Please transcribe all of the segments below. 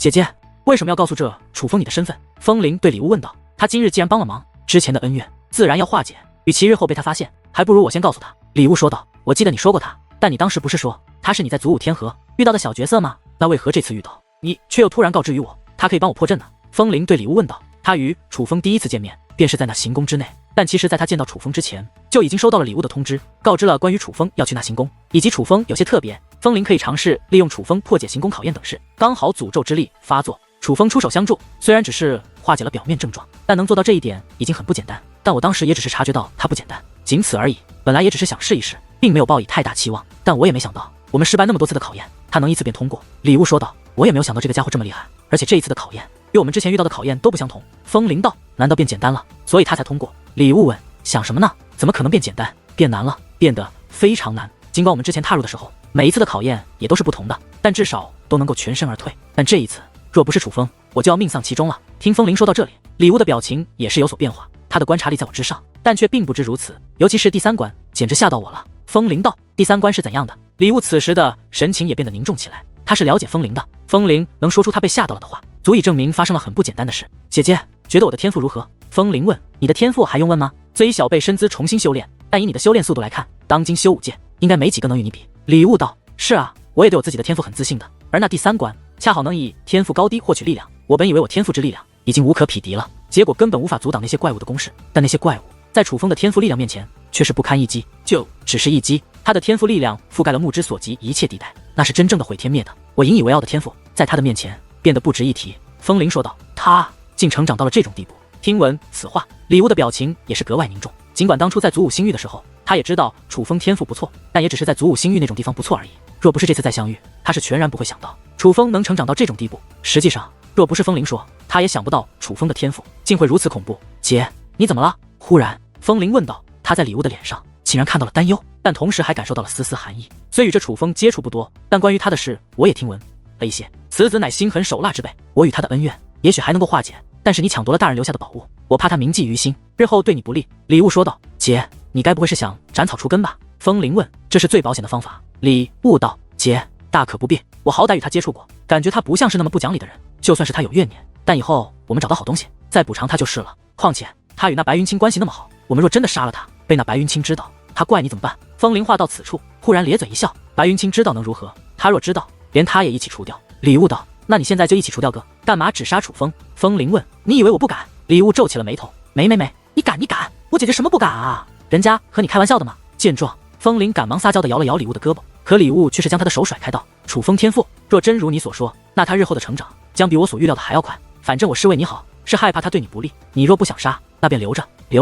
姐姐，为什么要告诉这楚风你的身份？风铃对礼物问道。他今日既然帮了忙，之前的恩怨自然要化解，与其日后被他发现，还不如我先告诉他。礼物说道。我记得你说过他，但你当时不是说他是你在祖武天河遇到的小角色吗？那为何这次遇到你却又突然告知于我，他可以帮我破阵呢？风铃对礼物问道。他与楚风第一次见面便是在那行宫之内，但其实在他见到楚风之前，就已经收到了礼物的通知，告知了关于楚风要去那行宫，以及楚风有些特别，风铃可以尝试利用楚风破解行宫考验等事。刚好诅咒之力发作，楚风出手相助，虽然只是化解了表面症状，但能做到这一点已经很不简单。但我当时也只是察觉到他不简单，仅此而已。本来也只是想试一试，并没有抱以太大期望，但我也没想到我们失败那么多次的考验，他能一次便通过。礼物说道。我也没有想到这个家伙这么厉害，而且这一次的考验与我们之前遇到的考验都不相同。风铃道。难道变简单了，所以他才通过？礼物问。想什么呢？怎么可能变简单？变难了，变得非常难。尽管我们之前踏入的时候，每一次的考验也都是不同的，但至少都能够全身而退。但这一次，若不是楚风，我就要命丧其中了。听风铃说到这里，礼物的表情也是有所变化。他的观察力在我之上，但却并不知如此。尤其是第三关，简直吓到我了。风铃道。第三关是怎样的？礼物此时的神情也变得凝重起来。他是了解风铃的，风铃能说出他被吓到了的话，足以证明发生了很不简单的事。姐姐，觉得我的天赋如何？风铃问。你的天赋还用问吗？虽小辈身姿重新修炼，但以你的修炼速度来看，当今修武界应该没几个能与你比。礼物道。是啊，我也对我自己的天赋很自信的。而那第三关恰好能以天赋高低获取力量，我本以为我天赋之力量已经无可匹敌了，结果根本无法阻挡那些怪物的攻势。但那些怪物在楚风的天赋力量面前却是不堪一击，就只是一击，他的天赋力量覆盖了目之所及一切地带，那是真正的毁天灭地。我引以为傲的天赋在他的面前变得不值一提。风铃说道。他竟成长到了这种地步。听闻此话，礼物的表情也是格外凝重。尽管当初在祖武星域的时候，他也知道楚风天赋不错，但也只是在祖武星域那种地方不错而已。若不是这次再相遇，他是全然不会想到楚风能成长到这种地步。实际上，若不是风铃说，他也想不到楚风的天赋竟会如此恐怖。姐，你怎么了？忽然，风铃问道。他在礼物的脸上竟然看到了担忧，但同时还感受到了丝丝寒意。虽与这楚风接触不多，但关于他的事我也听闻了一些。此子乃心狠手辣之辈，我与他的恩怨也许还能够化解，但是你抢夺了大人留下的宝物，我怕他铭记于心，日后对你不利。礼物说道。姐，你该不会是想斩草除根吧？风铃问。这是最保险的方法。礼物道。姐，大可不必，我好歹与他接触过，感觉他不像是那么不讲理的人。就算是他有怨念，但以后我们找到好东西再补偿他就是了。况且他与那白云清关系那么好，我们若真的杀了他，被那白云清知道，他怪你怎么办？风铃话到此处，忽然咧嘴一笑。白云清知道能如何？他若知道，连他也一起除掉。礼物道。那你现在就一起除掉哥，干嘛只杀楚风？风铃问。你以为我不敢？礼物皱起了眉头。没，你敢？我姐姐什么不敢啊？人家和你开玩笑的吗？见状，风铃赶忙撒娇地摇了摇礼物的胳膊，可礼物却是将他的手甩开道。楚风天赋若真如你所说，那他日后的成长将比我所预料的还要快。反正我是为你好，是害怕他对你不利。你若不想杀，那便留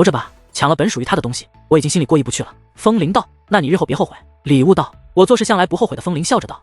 着吧。抢了本属于他的东西，我已经心里过意不去了。风铃道。那你日后别后悔。礼物道。我做事向来不后悔的。风铃笑着道。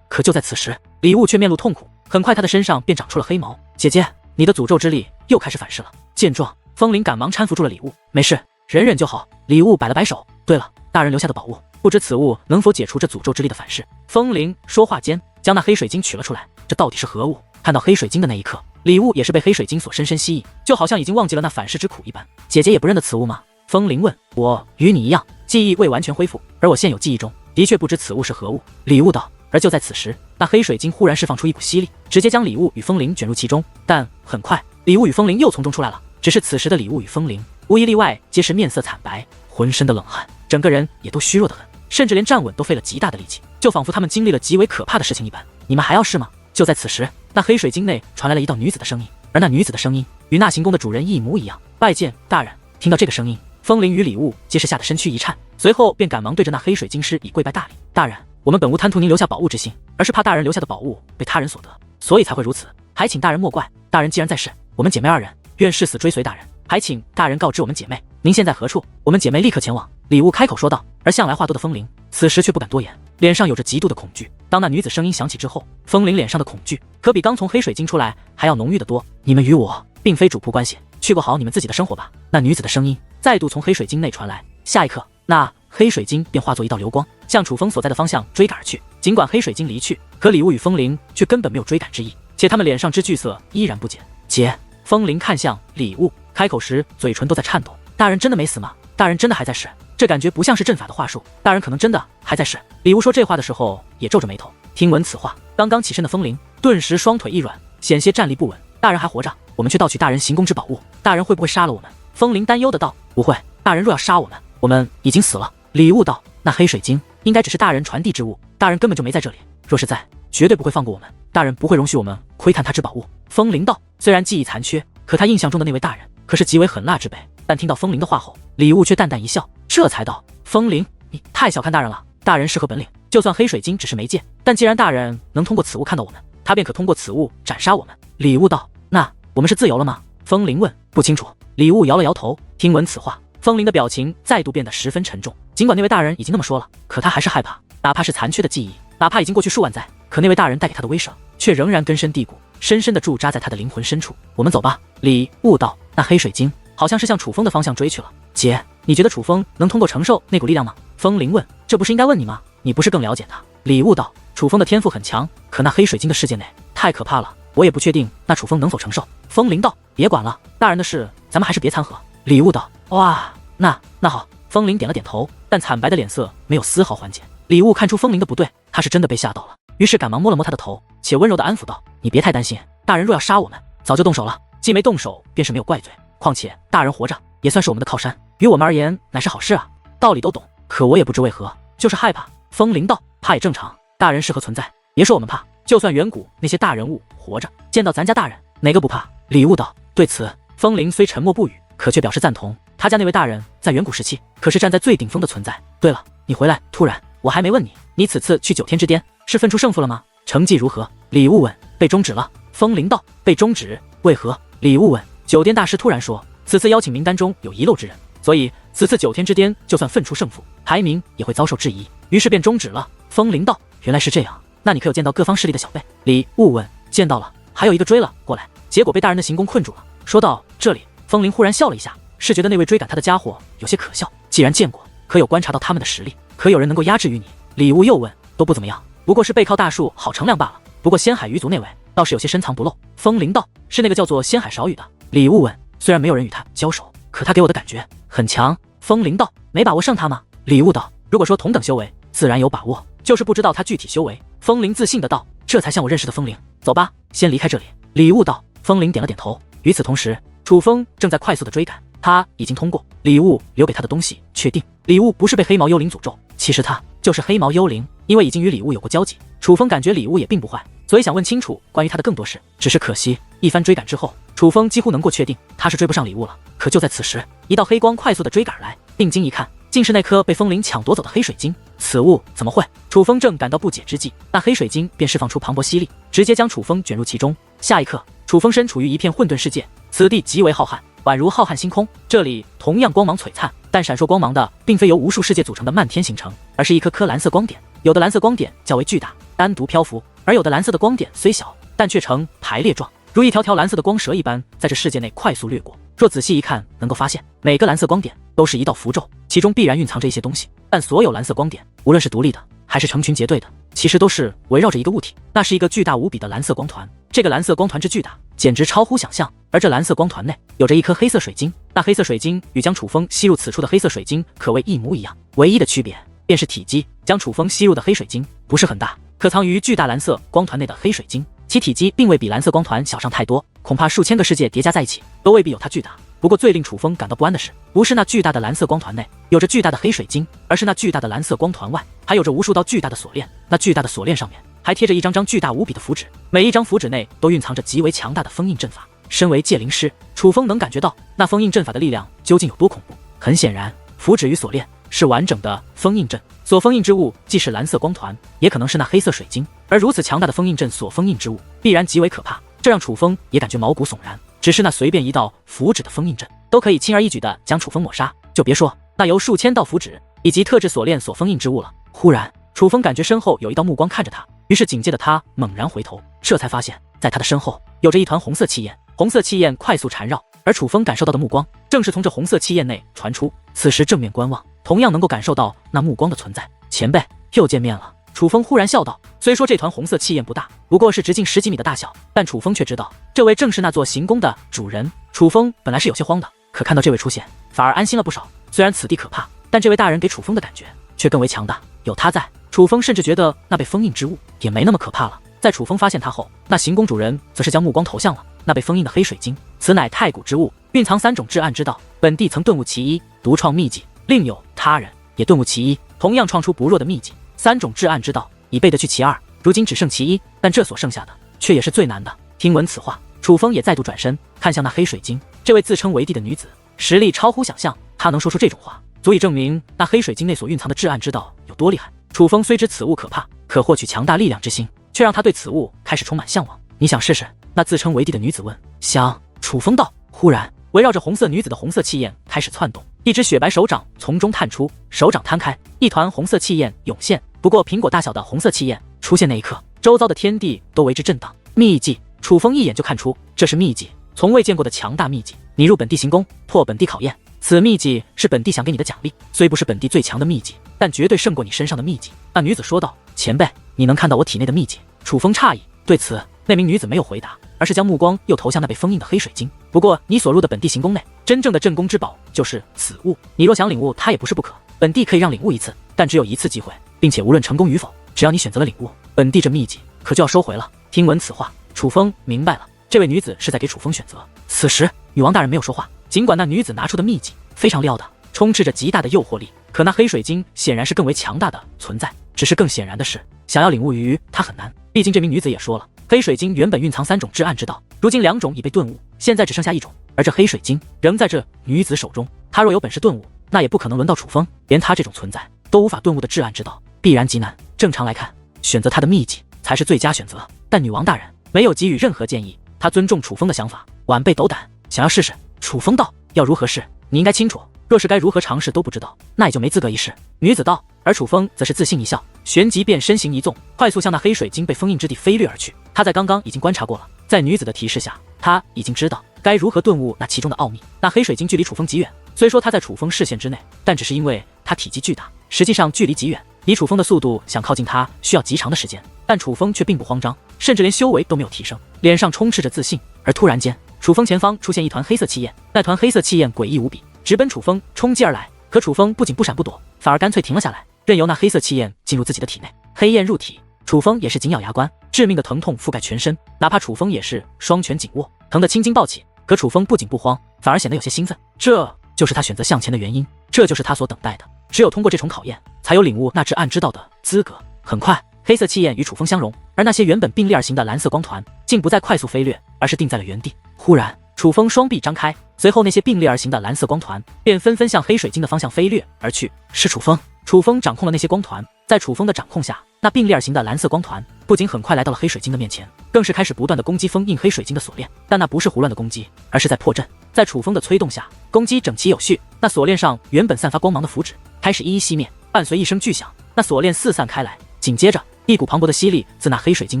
可就在此时，礼物却面露痛苦，很快他的身上便长出了黑毛。姐姐，你的诅咒之力又开始反噬了。见状，风铃赶忙搀扶住了礼物。没事，忍忍就好。礼物摆了摆手。对了，大人留下的宝物，不知此物能否解除这诅咒之力的反噬？风铃说话间将那黑水晶取了出来。这到底是何物？看到黑水晶的那一刻，礼物也是被黑水晶所深深吸引，就好像已经忘记了那反噬之苦一般。姐姐也不认得此物吗？风铃问。我与你一样，记忆未完全恢复，而我现有记忆中的确不知此物是何物。礼物道。而就在此时，那黑水晶忽然释放出一股吸力，直接将礼物与风铃卷入其中。但很快，礼物与风铃又从中出来了。只是此时的礼物与风铃无一例外皆是面色惨白，浑身的冷汗，整个人也都虚弱得很，甚至连站稳都费了极大的力气，就仿佛他们经历了极为可怕的事情一般。你们还要试吗？就在此时，那黑水晶内传来了一道女子的声音，而那女子的声音与那行宫的主人一模一样。拜见大人。听到这个声音，风铃与礼物皆是吓得身躯一颤，随后便赶忙对着那黑水晶师以跪拜大礼。大人，我们本无贪图您留下宝物之心，而是怕大人留下的宝物被他人所得，所以才会如此，还请大人莫怪。大人既然在世，我们姐妹二人愿誓死追随大人，还请大人告知我们姐妹您现在何处，我们姐妹立刻前往。礼物开口说道。而向来话多的风铃此时却不敢多言，脸上有着极度的恐惧。当那女子声音响起之后，风铃脸上的恐惧可比刚从黑水晶出来还要浓郁得多。你们与我并非主仆关系，去过好你们自己的生活吧。那女子的声音再度从黑水晶内传来，下一刻，那黑水晶便化作一道流光，向楚风所在的方向追赶而去。尽管黑水晶离去，可礼物与风铃却根本没有追赶之意，且他们脸上之惧色依然不减。姐，风铃看向礼物，开口时嘴唇都在颤抖。大人真的没死吗？大人真的还在世？这感觉不像是阵法的话术，大人可能真的还在世。礼物说这话的时候也皱着眉头。听闻此话，刚刚起身的风铃顿时双腿一软，险些站立不稳。大人还活着，我们去盗取大人行宫之宝物，大人会不会杀了我们？风铃担忧的道。不会，大人若要杀我们，我们已经死了。李雾道。那黑水晶应该只是大人传递之物，大人根本就没在这里。若是在，绝对不会放过我们，大人不会容许我们窥探他之宝物。风铃道。虽然记忆残缺，可他印象中的那位大人可是极为狠辣之辈。但听到风铃的话后，李雾却淡淡一笑，这才道：风铃，你太小看大人了，大人是何本领？就算黑水晶只是媒介，但既然大人能通过此物看到我们，他便可通过此物斩杀我们。李雾道。那我们是自由了吗？风铃问。不清楚。李雾摇了摇头。听闻此话，风铃的表情再度变得十分沉重。尽管那位大人已经那么说了，可他还是害怕。哪怕是残缺的记忆，哪怕已经过去数万载，可那位大人带给他的威慑，却仍然根深蒂固，深深地驻扎在他的灵魂深处。我们走吧。李悟道。那黑水晶好像是向楚风的方向追去了。姐，你觉得楚风能通过承受那股力量吗？风铃问。这不是应该问你吗？你不是更了解他？李悟道。楚风的天赋很强，可那黑水晶的世界内太可怕了，我也不确定那楚风能否承受。风铃道。别管了，大人的事咱们还是别掺和。李悟道。哇，那好。风铃点了点头，但惨白的脸色没有丝毫缓解。李悟看出风铃的不对，他是真的被吓到了，于是赶忙摸了摸他的头，且温柔地安抚道：你别太担心，大人若要杀我们，早就动手了，既没动手便是没有怪罪，况且大人活着也算是我们的靠山，于我们而言乃是好事啊。道理都懂，可我也不知为何，就是害怕。风铃道。怕也正常，大人是何存在？别说我们怕，就算远古那些大人物活着，见到咱家大人，哪个不怕？李悟道。对此，风铃虽沉默不语，可却表示赞同。他家那位大人在远古时期可是站在最顶峰的存在。对了，你回来突然，我还没问你，你此次去9天之巅是分出胜负了吗？成绩如何？李悟问。被终止了。风铃道。被终止？为何？李悟问。9天大师突然说，此次邀请名单中有遗漏之人，所以此次9天之巅就算分出胜负，排名也会遭受质疑，于是便终止了。风铃道。原来是这样，那你可有见到各方势力的小辈？李悟问。见到了，还有一个追了过来，结果被大人的行宫困住了。说到这里，风铃忽然笑了一下，是觉得那位追赶他的家伙有些可笑。既然见过，可有观察到他们的实力？可有人能够压制于你？李悟又问。都不怎么样，不过是背靠大树好乘凉罢了。不过仙海鱼族那位倒是有些深藏不露。风铃道。是那个叫做仙海少羽的？李悟问。虽然没有人与他交手，可他给我的感觉很强。风铃道。没把握胜他吗？李悟道。如果说同等修为，自然有把握，就是不知道他具体修为。风铃自信的道。这才像我认识的风铃。走吧，先离开这里。李悟道。风铃点了点头。与此同时，楚风正在快速的追赶，他已经通过李悟留给他的东西，确定李悟不是被黑毛幽灵诅咒，其实他就是黑毛幽灵。因为已经与李悟有过交集，楚风感觉李悟也并不坏，所以想问清楚关于他的更多事。只是可惜，一番追赶之后，楚风几乎能够确定他是追不上李悟了。可就在此时，一道黑光快速的追赶而来，定睛一看，竟是那颗被风铃抢夺走的黑水晶。此物怎么会？楚风正感到不解之际，那黑水晶便释放出磅礴吸力，直接将楚风卷入其中。下一刻，楚风身处于一片混沌世界，此地极为浩瀚，宛如浩瀚星空。这里同样光芒璀璨，但闪烁光芒的并非由无数世界组成的漫天星辰，而是一颗颗蓝色光点。有的蓝色光点较为巨大，单独漂浮，而有的蓝色的光点虽小，但却呈排列状，如一条条蓝色的光蛇一般，在这世界内快速掠过。若仔细一看，能够发现每个蓝色光点都是一道符咒，其中必然蕴藏着一些东西。但所有蓝色光点，无论是独立的还是成群结队的，其实都是围绕着一个物体，那是一个巨大无比的蓝色光团。这个蓝色光团之巨大，简直超乎想象。而这蓝色光团内有着一颗黑色水晶，那黑色水晶与将楚风吸入此处的黑色水晶可谓一模一样，唯一的区别便是体积。将楚风吸入的黑水晶不是很大，可藏于巨大蓝色光团内的黑水晶，其体积并未比蓝色光团小上太多，恐怕数千个世界叠加在一起都未必有它巨大。不过最令楚风感到不安的是，不是那巨大的蓝色光团内有着巨大的黑水晶，而是那巨大的蓝色光团外还有着无数道巨大的锁链，那巨大的锁链上面还贴着一张张巨大无比的符纸，每一张符纸内都蕴藏着极为强大的封印阵法。身为界灵师，楚风能感觉到那封印阵法的力量究竟有多恐怖。很显然，符纸与锁链是完整的封印阵，所封印之物既是蓝色光团，也可能是那黑色水晶，而如此强大的封印阵所封印之物必然极为可怕，这让楚风也感觉毛骨悚然。只是那随便一道符纸的封印阵都可以轻而易举地将楚风抹杀，就别说那由数千道符纸以及特制锁链所封印之物了。忽然，楚风感觉身后有一道目光看着他，于是警戒的他猛然回头，这才发现在他的身后有着一团红色气焰，红色气焰快速缠绕，而楚风感受到的目光正是从这红色气焰内传出。此时正面观望，同样能够感受到那目光的存在。前辈，又见面了。楚风忽然笑道，虽说这团红色气焰不大，不过是直径10几米的大小，但楚风却知道这位正是那座行宫的主人。楚风本来是有些慌的，可看到这位出现，反而安心了不少。虽然此地可怕，但这位大人给楚风的感觉却更为强大，有他在，楚风甚至觉得那被封印之物也没那么可怕了。在楚风发现他后，那行宫主人则是将目光投向了那被封印的黑水晶。此乃太古之物，蕴藏3种至暗之道。本帝曾顿悟其一，独创秘籍，另有他人也顿悟其一，同样创出不弱的秘籍。3种至暗之道已背得去其2，如今只剩其一，但这所剩下的却也是最难的。听闻此话，楚风也再度转身看向那黑水晶。这位自称为帝的女子，实力超乎想象，她能说出这种话，足以证明那黑水晶内所蕴藏的至暗之道有多厉害。楚风虽知此物可怕，可获取强大力量之心，却让他对此物开始充满向往。你想试试？那自称为帝的女子问。想。楚风道。忽然，围绕着红色女子的红色气焰开始窜动，一只雪白手掌从中探出，手掌摊开，一团红色气焰涌现。不过苹果大小的红色气焰出现那一刻，周遭的天地都为之震荡。秘籍，楚风一眼就看出这是秘籍，从未见过的强大秘籍。你入本地行宫，破本地考验。此秘籍是本地想给你的奖励，虽不是本地最强的秘籍，但绝对胜过你身上的秘籍。那女子说道。前辈，你能看到我体内的秘籍？楚风诧异。对此，那名女子没有回答，而是将目光又投向那被封印的黑水晶。不过你所入的本地行宫内，真正的镇宫之宝就是此物，你若想领悟它也不是不可，本地可以让领悟一次，但只有一次机会，并且无论成功与否，只要你选择了领悟，本地这秘籍可就要收回了。听闻此话，楚风明白了，这位女子是在给楚风选择。此时女王大人没有说话，尽管那女子拿出的秘籍非常撩的，充斥着极大的诱惑力，可那黑水晶显然是更为强大的存在。只是更显然的是，想要领悟于它很难，毕竟这名女子也说了，黑水晶原本蕴藏3种至暗之道，如今2种已被顿悟，现在只剩下1种，而这黑水晶仍在这女子手中。她若有本事顿悟，那也不可能轮到楚风，连她这种存在都无法顿悟的至暗之道，必然极难。正常来看，选择她的秘籍才是最佳选择，但女王大人没有给予任何建议，她尊重楚风的想法，晚辈斗胆想要试试。楚风道。要如何试，你应该清楚，若是该如何尝试都不知道，那也就没资格一试。女子道。而楚风则是自信一笑，旋即便身形一纵，快速向那黑水晶被封印之地飞掠而去。他在刚刚已经观察过了，在女子的提示下，他已经知道该如何顿悟那其中的奥秘。那黑水晶距离楚风极远，虽说他在楚风视线之内，但只是因为他体积巨大，实际上距离极远，以楚风的速度想靠近他需要极长的时间。但楚风却并不慌张，甚至连修为都没有提升，脸上充斥着自信。而突然间，楚风前方出现一团黑色气焰，那团黑色气焰诡异无比，直奔楚风冲击而来。可楚风不仅不闪不躲，反而干脆停了下来，任由那黑色气焰进入自己的体内。黑焰入体，楚风也是紧咬牙关，致命的疼痛覆盖全身，哪怕楚风也是双拳紧握，疼得青筋暴起。可楚风不仅不慌，反而显得有些兴奋，这就是他选择向前的原因，这就是他所等待的。只有通过这重考验，才有领悟那至暗之道的资格。很快，黑色气焰与楚风相融，而那些原本并列而行的蓝色光团竟不再快速飞掠，而是定在了原地。忽然，楚风双臂张开，随后那些并列而行的蓝色光团便纷纷向黑水晶的方向飞掠而去。是楚风，楚风掌控了那些光团，在楚风的掌控下，那并列而行的蓝色光团不仅很快来到了黑水晶的面前，更是开始不断的攻击封印黑水晶的锁链。但那不是胡乱的攻击，而是在破阵。在楚风的催动下，攻击整齐有序，那锁链上原本散发光芒的符纸开始一一熄灭，伴随一声巨响，那锁链四散开来。紧接着，一股磅礴的吸力自那黑水晶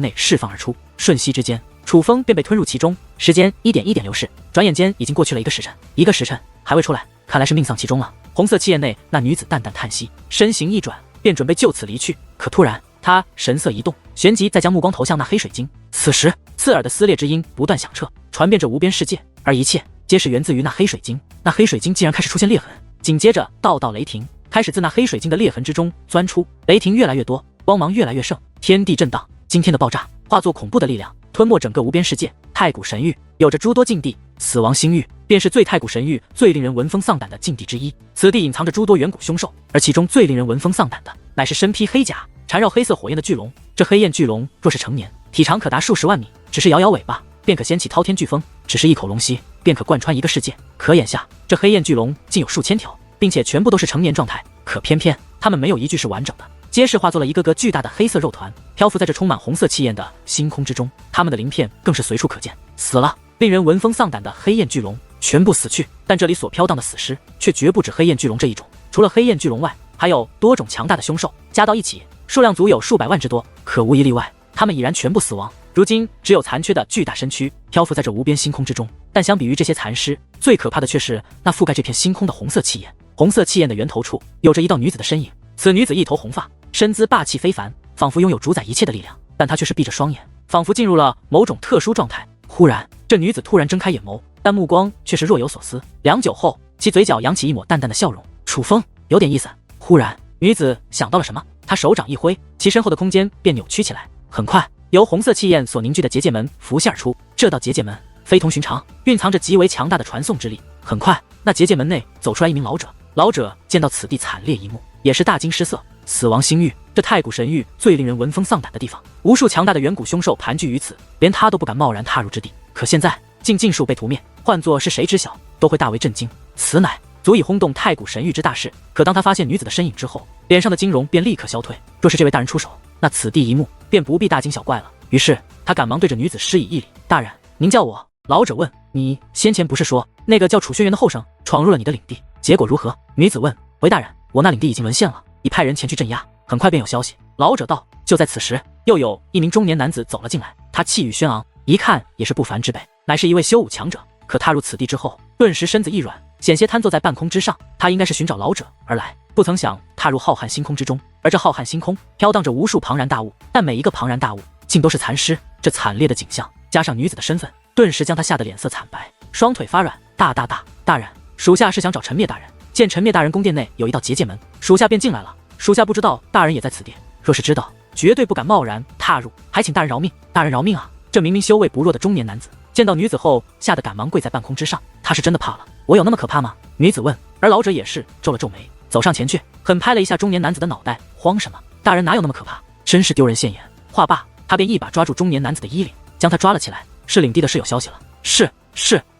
内释放而出，瞬息之间，楚风便被吞入其中。时间一点一点流逝，转眼间已经过去了1个时辰，1个时辰还未出来，看来是命丧其中了。红色气焰内，那女子淡淡叹息，身形一转，便准备就此离去。可突然，她神色一动，旋即再将目光投向那黑水晶。此时，刺耳的撕裂之音不断响彻，传遍着无边世界，而一切皆是源自于那黑水晶。那黑水晶竟然开始出现裂痕，紧接着道道雷霆开始自那黑水晶的裂痕之中钻出，雷霆越来越多，光芒越来越盛，天地震荡。今天的爆炸化作恐怖的力量，吞没整个无边世界。太古神域有着诸多禁地，死亡星域便是最太古神域最令人闻风丧胆的禁地之一。此地隐藏着诸多远古凶兽，而其中最令人闻风丧胆的，乃是身披黑甲、缠绕黑色火焰的巨龙。这黑焰巨龙若是成年，体长可达数十万米，只是摇摇尾巴，便可掀起滔天飓风；只是一口龙息，便可贯穿一个世界。可眼下，这黑焰巨龙竟有数千条，并且全部都是成年状态。可偏偏它们没有一具是完整的，皆是化作了一个个巨大的黑色肉团，漂浮在这充满红色气焰的星空之中。它们的鳞片更是随处可见。死了！令人闻风丧胆的黑焰巨龙全部死去，但这里所飘荡的死尸却绝不止黑焰巨龙这一种。除了黑焰巨龙外，还有多种强大的凶兽，加到一起，数量足有数百万之多。可无一例外，它们已然全部死亡。如今只有残缺的巨大身躯漂浮在这无边星空之中。但相比于这些残尸，最可怕的却是那覆盖这片星空的红色气焰。红色气焰的源头处有着一道女子的身影，此女子一头红发，身姿霸气非凡，仿佛拥有主宰一切的力量。但她却是闭着双眼，仿佛进入了某种特殊状态。忽然，这女子突然睁开眼眸，但目光却是若有所思。良久后，其嘴角扬起一抹淡淡的笑容。楚风，有点意思。忽然，女子想到了什么，她手掌一挥，其身后的空间便扭曲起来。很快，由红色气焰所凝聚的结界门浮现而出。这道结界门非同寻常，蕴藏着极为强大的传送之力。很快，那结界门内走出来一名老者。老者见到此地惨烈一幕，也是大惊失色。死亡星域，这太古神域最令人闻风丧胆的地方，无数强大的远古凶兽盘踞于此，连他都不敢贸然踏入之地。可现在竟尽数被屠灭，换作是谁知晓，都会大为震惊。此乃足以轰动太古神域之大事。可当他发现女子的身影之后，脸上的惊容便立刻消退。若是这位大人出手，那此地一幕便不必大惊小怪了。于是他赶忙对着女子施以一礼：“大人，您叫我？”老者问：“你先前不是说那个叫楚轩辕的后生闯入了你的领地，结果如何？”女子问：“回大人，我那领地已经沦陷了，已派人前去镇压，很快便有消息。”老者道：“就在此时，又有一名中年男子走了进来，他气宇轩昂，一看也是不凡之辈，乃是一位修武强者。可踏入此地之后，顿时身子一软，险些瘫坐在半空之上。他应该是寻找老者而来，不曾想踏入浩瀚星空之中。而这浩瀚星空飘荡着无数庞然大物，但每一个庞然大物竟都是残尸。这惨烈的景象，加上女子的身份，顿时将他吓得脸色惨白，双腿发软。大人，属下是想找陈灭大人。见陈灭大人宫殿内有一道结界门，属下便进来了。属下不知道大人也在此地，若是知道，绝对不敢贸然踏入，还请大人饶命。大人饶命啊！”这明明修为不弱的中年男子见到女子后，吓得赶忙跪在半空之上。他是真的怕了。我有那么可怕吗？女子问。而老者也是皱了皱眉，走上前去，狠拍了一下中年男子的脑袋。慌什么？大人哪有那么可怕？真是丢人现眼。话罢，他便一把抓住中年男子的衣领，将他抓了起来。是领地的事有消息了。是。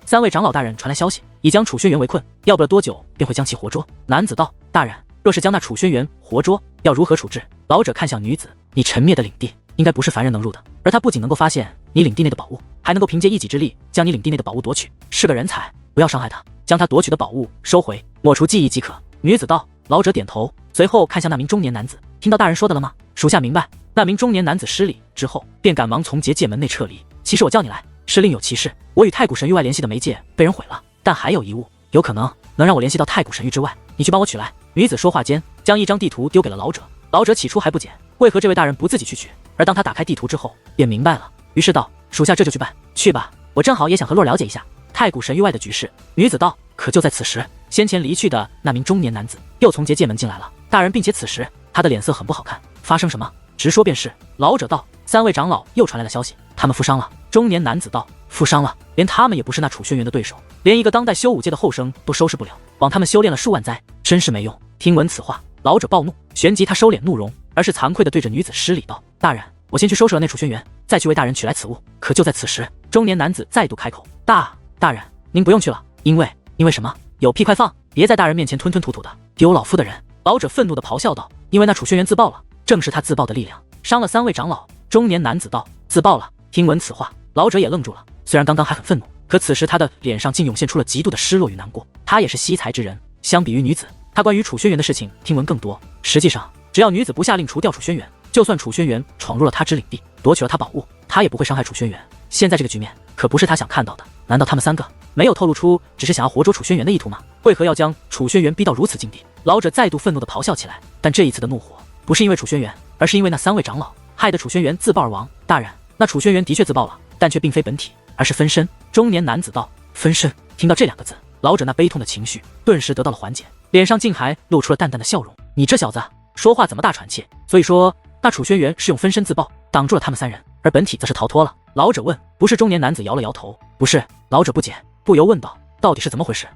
3位长老大人传来消息，已将楚轩辕围困，要不了多久便会将其活捉。男子道：“大人，若是将那楚轩辕活捉，要如何处置？”老者看向女子：“你陈灭的领地，应该不是凡人能入的。而他不仅能够发现你领地内的宝物，还能够凭借一己之力将你领地内的宝物夺取，是个人才。不要伤害他，将他夺取的宝物收回，抹除记忆即可。”女子道。老者点头，随后看向那名中年男子：“听到大人说的了吗？”属下明白。那名中年男子施礼之后，便赶忙从结界门内撤离。其实我叫你来，是另有其事。我与太古神域外联系的媒介被人毁了，但还有一物，有可能能让我联系到太古神域之外，你去帮我取来。女子说话间，将一张地图丢给了老者。老者起初还不解，为何这位大人不自己去取？而当他打开地图之后，便明白了，于是道：“属下这就去办。”去吧，我正好也想和洛了解一下太古神域外的局势。女子道。可就在此时，先前离去的那名中年男子又从结界门进来了。大人，并且此时他的脸色很不好看，发生什么？直说便是。老者道。3位长老又传来了消息，他们负伤了。中年男子道。负伤了？连他们也不是那楚轩辕的对手，连一个当代修武界的后生都收拾不了，枉他们修炼了数万载，真是没用。听闻此话，老者暴怒，旋即他收敛怒容，而是惭愧地对着女子施礼道：“大人，我先去收拾了那楚轩辕，再去为大人取来此物。”可就在此时，中年男子再度开口：“大人，您不用去了，因为什么？有屁快放！别在大人面前吞吞吐吐的，丢老夫的人！”老者愤怒地咆哮道：“因为那楚轩辕自爆了，正是他自爆的力量，伤了3位长老。”中年男子道：“自爆了？”听闻此话，老者也愣住了。虽然刚刚还很愤怒，可此时他的脸上竟涌现出了极度的失落与难过。他也是惜才之人，相比于女子，他关于楚轩辕的事情听闻更多。实际上，只要女子不下令除掉楚轩辕，就算楚轩辕闯入了他之领地，夺取了他宝物，他也不会伤害楚轩辕。现在这个局面可不是他想看到的。难道他们3个没有透露出只是想要活捉楚轩辕的意图吗？为何要将楚轩辕逼到如此境地？老者再度愤怒地咆哮起来，但这一次的怒火不是因为楚轩辕，而是因为那3位长老，害得楚轩辕自爆而亡。大人，那楚轩辕的确自爆了，但却并非本体，而是分身。中年男子道。分身？听到这2个字，老者那悲痛的情绪顿时得到了缓解，脸上竟还露出了淡淡的笑容。你这小子说话怎么大喘气？所以说那楚轩辕是用分身自爆，挡住了他们3人，而本体则是逃脱了。老者问。不是。中年男子摇了摇头。不是。老者不解，不由问道：到底是怎么回事？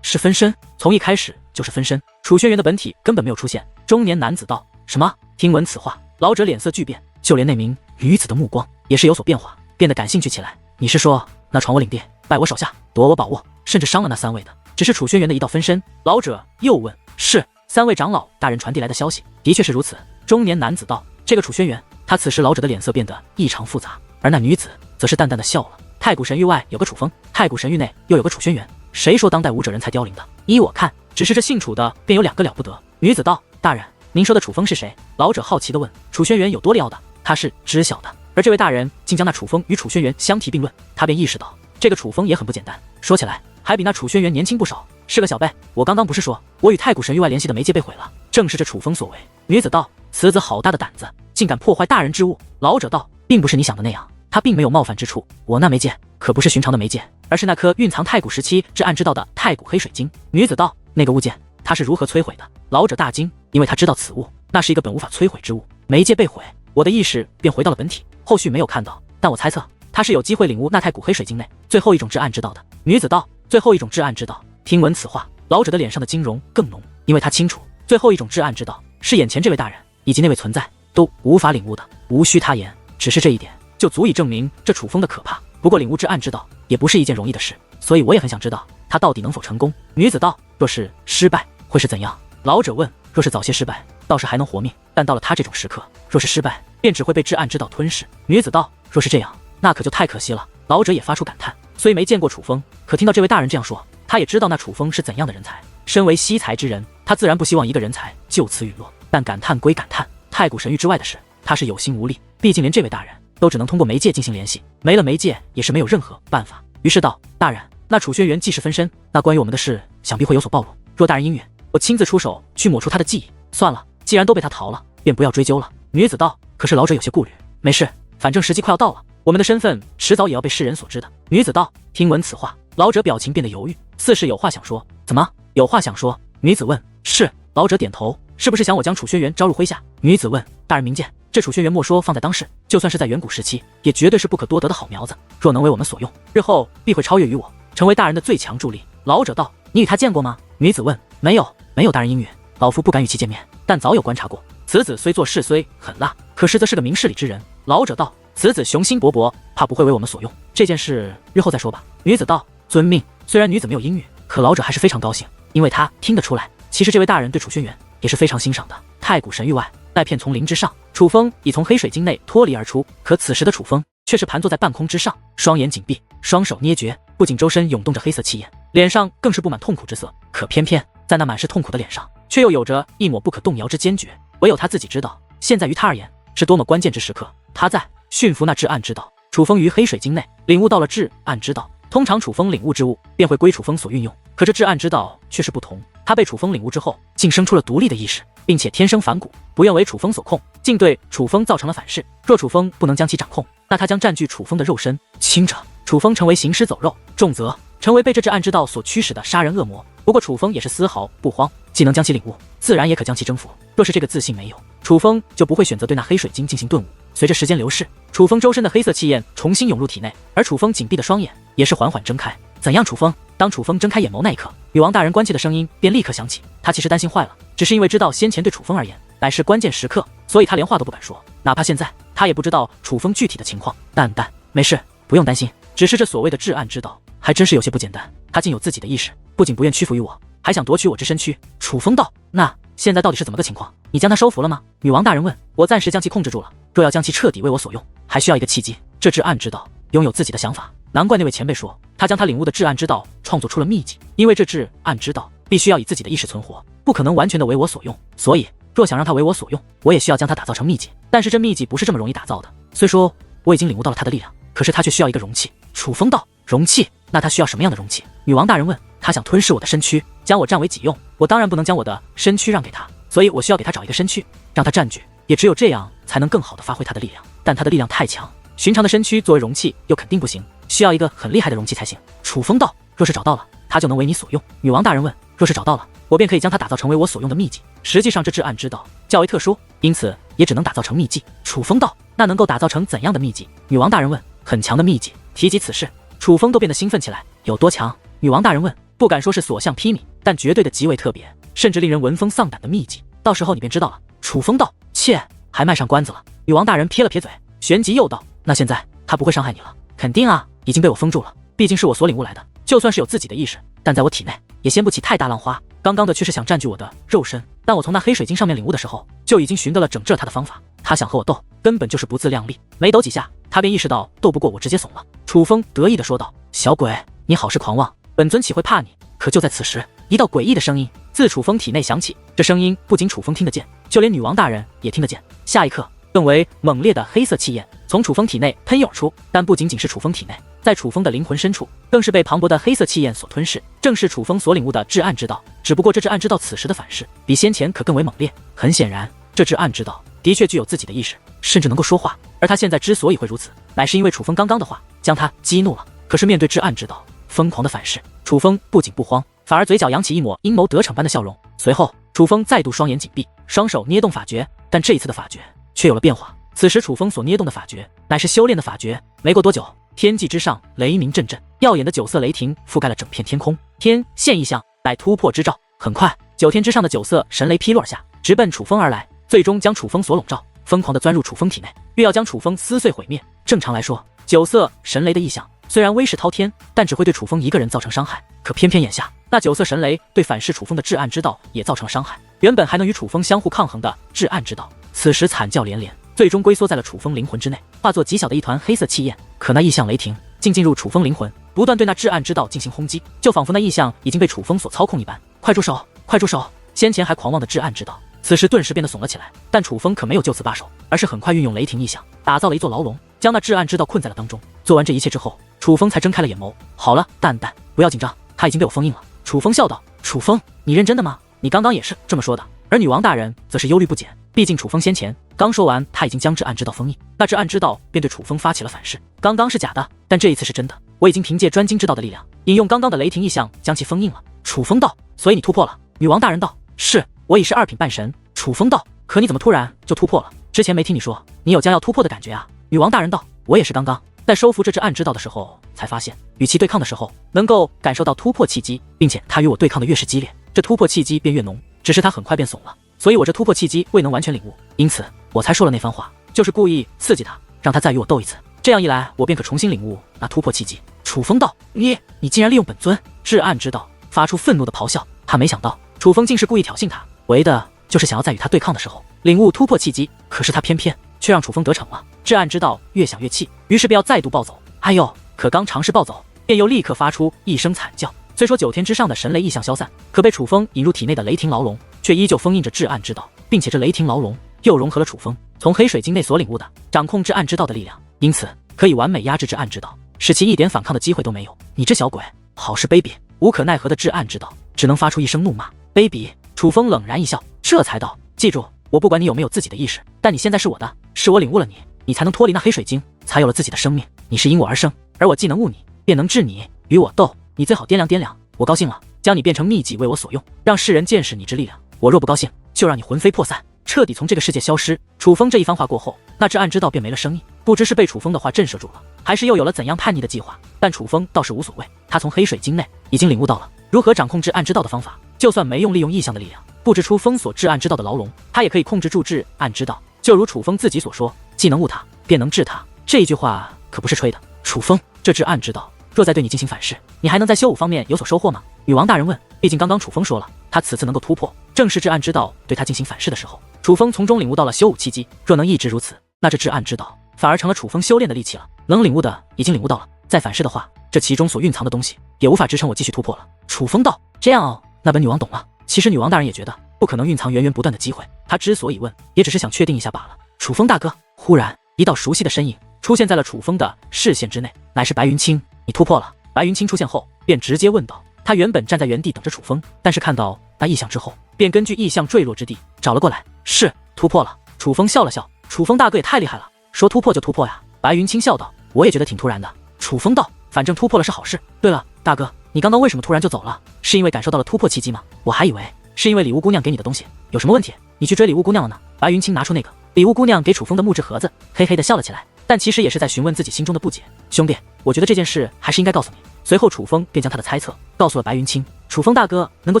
是分身，从一开始就是分身，楚轩辕的本体根本没有出现。中年男子道。什么？听闻此话，老者脸色巨变，就连那名女子的目光也是有所变化，变得感兴趣起来。你是说那闯我领地，拜我手下，夺我宝物，甚至伤了那3位的，只是楚轩辕的一道分身？老者又问。是。3位长老大人传递来的消息的确是如此。中年男子道。这个楚轩辕，他此时老者的脸色变得异常复杂，而那女子则是淡淡的笑了。太古神域外有个楚风，太古神域内又有个楚轩辕，谁说当代武者人才凋零的？依我看，只是这姓楚的便有2个了不得。女子道。大人，您说的楚风是谁？老者好奇地问。楚轩辕有多厉的，他是知晓的。而这位大人竟将那楚风与楚轩辕相提并论，他便意识到这个楚风也很不简单，说起来还比那楚轩辕年轻不少，是个小辈。我刚刚不是说我与太古神域外联系的媒介被毁了，正是这楚风所为。女子道。此子好大的胆子，竟敢破坏大人之物。老者道。并不是你想的那样，他并没有冒犯之处。我那媒介可不是寻常的媒介，而是那颗蕴藏太古时期至暗之道的太古黑水晶。女子道。那个物件它是如何摧毁的？老者大惊，因为他知道此物那是一个本无法摧毁之物，媒介被毁，我的意识便回到了本体。后续没有看到，但我猜测他是有机会领悟那太古黑水晶内最后一种至暗之道的。女子道：最后一种至暗之道。听闻此话，老者的脸上的惊容更浓，因为他清楚最后一种至暗之道是眼前这位大人以及那位存在都无法领悟的。无需他言，只是这一点就足以证明这楚风的可怕。不过领悟至暗之道也不是一件容易的事，所以我也很想知道他到底能否成功。女子道：若是失败会是怎样？老者问：若是早些失败，倒是还能活命，但到了他这种时刻，若是失败，便只会被至暗之道吞噬。女子道：若是这样，那可就太可惜了。老者也发出感叹，虽没见过楚风，可听到这位大人这样说，他也知道那楚风是怎样的人才。身为惜才之人，他自然不希望一个人才就此陨落。但感叹归感叹，太古神域之外的事，他是有心无力。毕竟连这位大人都只能通过媒介进行联系，没了媒介也是没有任何办法。于是道：大人，那楚轩辕既是分身，那关于我们的事想必会有所暴露。若大人应允，我亲自出手去抹除他的记忆。算了，既然都被他逃了，便不要追究了。女子道：可是老者有些顾虑。没事，反正时机快要到了，我们的身份迟早也要被世人所知的。女子道：听闻此话，老者表情变得犹豫，似是有话想说。怎么，有话想说？女子问。是。老者点头。是不是想我将楚轩辕招入麾下？女子问。大人明鉴，这楚轩辕莫说放在当世，就算是在远古时期，也绝对是不可多得的好苗子。若能为我们所用，日后必会超越于我，成为大人的最强助力。老者道：你与他见过吗？女子问。没有，没有大人应允，老夫不敢与其见面，但早有观察过。此子虽做事虽狠辣，可实则是个明事理之人。老者道：此子雄心勃勃，怕不会为我们所用。这件事日后再说吧。女子道：遵命。虽然女子没有应允，可老者还是非常高兴，因为他听得出来，其实这位大人对楚轩辕也是非常欣赏的。太古神域外，那片丛林之上，楚风已从黑水晶内脱离而出，可此时的楚风却是盘坐在半空之上，双眼紧闭，双手捏诀，不仅周身涌动着黑色气焰，脸上更是布满痛苦之色。可偏偏在那满是痛苦的脸上，却又有着一抹不可动摇之坚决。唯有他自己知道，现在于他而言是多么关键之时刻。他在驯服那至暗之道。楚风于黑水晶内领悟到了至暗之道，通常楚风领悟之物便会归楚风所运用，可这至暗之道却是不同。他被楚风领悟之后，竟生出了独立的意识，并且天生反骨，不愿为楚风所控，竟对楚风造成了反噬。若楚风不能将其掌控，那他将占据楚风的肉身，轻者楚风成为行尸走肉，重则成为被这至暗之道所驱使的杀人恶魔。不过楚风也是丝毫不慌，既能将其领悟，自然也可将其征服。若是这个自信没有，楚风就不会选择对那黑水晶进行顿悟。随着时间流逝，楚风周身的黑色气焰重新涌入体内，而楚风紧闭的双眼也是缓缓睁开。怎样，楚风？当楚风睁开眼眸那一刻，女王大人关切的声音便立刻响起。他其实担心坏了，只是因为知道先前对楚风而言乃是关键时刻，所以他连话都不敢说。哪怕现在他也不知道楚风具体的情况，但没事，不用担心。只是这所谓的至暗之道还真是有些不简单，他竟有自己的意识，不仅不愿屈服于我，还想夺取我之身躯。楚风道：那现在到底是怎么个情况？你将他收服了吗？女王大人问。我暂时将其控制住了，若要将其彻底为我所用，还需要一个契机。这至暗之道拥有自己的想法，难怪那位前辈说他将他领悟的至暗之道创作出了秘籍，因为这至暗之道必须要以自己的意识存活，不可能完全的为我所用，所以若想让他为我所用，我也需要将它打造成秘籍。但是这秘籍不是这么容易打造的，虽说我已经领悟到了他的力量，可是他却需要一个容器。楚风道：容器？那他需要什么样的容器？女王大人问。他想吞噬我的身躯，将我占为己用，我当然不能将我的身躯让给他，所以我需要给他找一个身躯，让他占据，也只有这样才能更好的发挥他的力量。但他的力量太强，寻常的身躯作为容器又肯定不行，需要一个很厉害的容器才行。楚风道：若是找到了，他就能为你所用。女王大人问。若是找到了，我便可以将它打造成为我所用的秘籍。实际上这至暗之道较为特殊，因此也只能打造成秘籍。楚风道：那能够打造成怎样的秘籍？女王大人问。很强的秘籍。提及此事，楚风都变得兴奋起来。有多强？女王大人问。不敢说是所向披靡，但绝对的极为特别，甚至令人闻风丧胆的秘籍，到时候你便知道了。楚风道：切，还卖上关子了。女王大人撇了撇嘴，旋即又道：那现在他不会伤害你了？肯定啊，已经被我封住了，毕竟是我所领悟来的，就算是有自己的意识，但在我体内也掀不起太大浪花。刚刚的却是想占据我的肉身，但我从那黑水晶上面领悟的时候，就已经寻得了整治他的方法。他想和我斗，根本就是不自量力，没斗几下，他便意识到斗不过我，直接怂了。楚风得意地说道：小鬼，你好是狂妄，本尊岂会怕你？可就在此时，一道诡异的声音自楚风体内响起，这声音不仅楚风听得见，就连女王大人也听得见。下一刻，更为猛烈的黑色气焰从楚风体内喷涌出，但不仅仅是楚风体内，在楚风的灵魂深处，更是被磅礴的黑色气焰所吞噬，正是楚风所领悟的至暗之道。只不过这至暗之道此时的反噬，比先前可更为猛烈。很显然，这至暗之道的确具有自己的意识，甚至能够说话。而他现在之所以会如此，乃是因为楚风刚刚的话将他激怒了。可是面对至暗之道疯狂的反噬，楚风不仅不慌，反而嘴角扬起一抹阴谋得逞般的笑容。随后，楚风再度双眼紧闭，双手捏动法诀，但这一次的法诀却有了变化。此时楚风所捏动的法诀乃是修炼的法诀。没过多久，天际之上雷鸣阵阵，耀眼的9色雷霆覆盖了整片天空。天现异象，乃突破之兆。很快，9天之上的9色神雷劈落而下，直奔楚风而来，最终将楚风所笼罩，疯狂地钻入楚风体内，欲要将楚风撕碎毁灭。正常来说，9色神雷的异象虽然威势滔天，但只会对楚风一个人造成伤害。可偏偏眼下，那9色神雷对反噬楚风的至暗之道也造成了伤害。原本还能与楚风相互抗衡的至暗之道，此时惨叫连连，最终龟缩在了楚风灵魂之内，化作极小的一团黑色气焰。可那异象雷霆竟进入楚风灵魂，不断对那至暗之道进行轰击，就仿佛那异象已经被楚风所操控一般。快住手！快住手！先前还狂妄的至暗之道，此时顿时变得怂了起来。但楚风可没有就此罢手，而是很快运用雷霆异象，打造了一座牢笼，将那至暗之道困在了当中。做完这一切之后，楚风才睁开了眼眸。好了，蛋蛋，不要紧张，他已经被我封印了。楚风笑道：“楚风，你认真的吗？你刚刚也是这么说的。”而女王大人则是忧虑不减，毕竟楚风先前刚说完他已经将至暗之道封印，那至暗之道便对楚风发起了反噬。刚刚是假的，但这一次是真的，我已经凭借专精之道的力量，引用刚刚的雷霆异象将其封印了。楚风道：“所以你突破了？”女王大人道：“是，我已是2品半神。”楚风道：“可你怎么突然就突破了？之前没听你说你有将要突破的感觉啊？”女王大人道：“我也是刚刚在收服这至暗之道的时候才发现，与其对抗的时候能够感受到突破契机，并且他与我对抗的越是激烈，这突破契机便越浓。只是他很快便怂了，所以我这突破契机未能完全领悟，因此我才说了那番话，就是故意刺激他，让他再与我斗一次。这样一来，我便可重新领悟那突破契机。”楚风道：“你竟然利用本尊至暗之道！”发出愤怒的咆哮。他没想到楚风竟是故意挑衅他，为的就是想要在与他对抗的时候领悟突破契机。可是他偏偏却让楚风得逞了。至暗之道越想越气，于是便要再度暴走。哎呦！可刚尝试暴走，便又立刻发出一声惨叫。虽说9天之上的神雷异象消散，可被楚风引入体内的雷霆牢笼却依旧封印着至暗之道，并且这雷霆牢笼又融合了楚风从黑水晶内所领悟的掌控至暗之道的力量，因此可以完美压制至暗之道，使其一点反抗的机会都没有。你这小鬼，好是卑鄙！无可奈何的至暗之道只能发出一声怒骂。卑鄙！楚风冷然一笑，这才道：“记住，我不管你有没有自己的意识，但你现在是我的，是我领悟了你，你才能脱离那黑水晶，才有了自己的生命。你是因我而生，而我既能悟你，便能治你。与我斗，你最好掂量掂量。我高兴了，将你变成秘籍为我所用，让世人见识你之力量；我若不高兴，就让你魂飞魄散，彻底从这个世界消失。”楚风这一番话过后，那至暗之道便没了声音，不知是被楚风的话震慑住了，还是又有了怎样叛逆的计划。但楚风倒是无所谓，他从黑水晶内已经领悟到了如何掌控至暗之道的方法，就算没用利用异象的力量布置出封锁至暗之道的牢笼，他也可以控制住至暗之道。就如楚风自己所说，既能悟他，便能治他。这一句话可不是吹的。楚风，这至暗之道若再对你进行反噬，你还能在修武方面有所收获吗？女王大人问。毕竟刚刚楚风说了，他此次能够突破，正是至暗之道对他进行反噬的时候。楚风从中领悟到了修武契机，若能一直如此，那这至暗之道反而成了楚风修炼的利器了。能领悟的已经领悟到了，再反噬的话，这其中所蕴藏的东西也无法支撑我继续突破了。楚风道：“这样哦，那本女王懂了。”其实女王大人也觉得不可能蕴藏源源不断的机会，她之所以问，也只是想确定一下罢了。楚风大哥，忽然一道熟悉的身影出现在了楚风的视线之内，乃是白云清。你突破了。白云清出现后，便直接问道。他原本站在原地等着楚风，但是看到那异象之后，便根据异象坠落之地找了过来。是突破了。楚风笑了笑，楚风大哥也太厉害了，说突破就突破呀。白云清笑道，我也觉得挺突然的。楚风道，反正突破了是好事。对了，大哥，你刚刚为什么突然就走了？是因为感受到了突破契机吗？我还以为是因为礼物姑娘给你的东西有什么问题，你去追礼物姑娘了呢？白云清拿出那个礼物姑娘给楚风的木质盒子，嘿嘿的笑了起来，但其实也是在询问自己心中的不解。兄弟，我觉得这件事还是应该告诉你。随后楚风便将他的猜测告诉了白云清。楚风大哥能够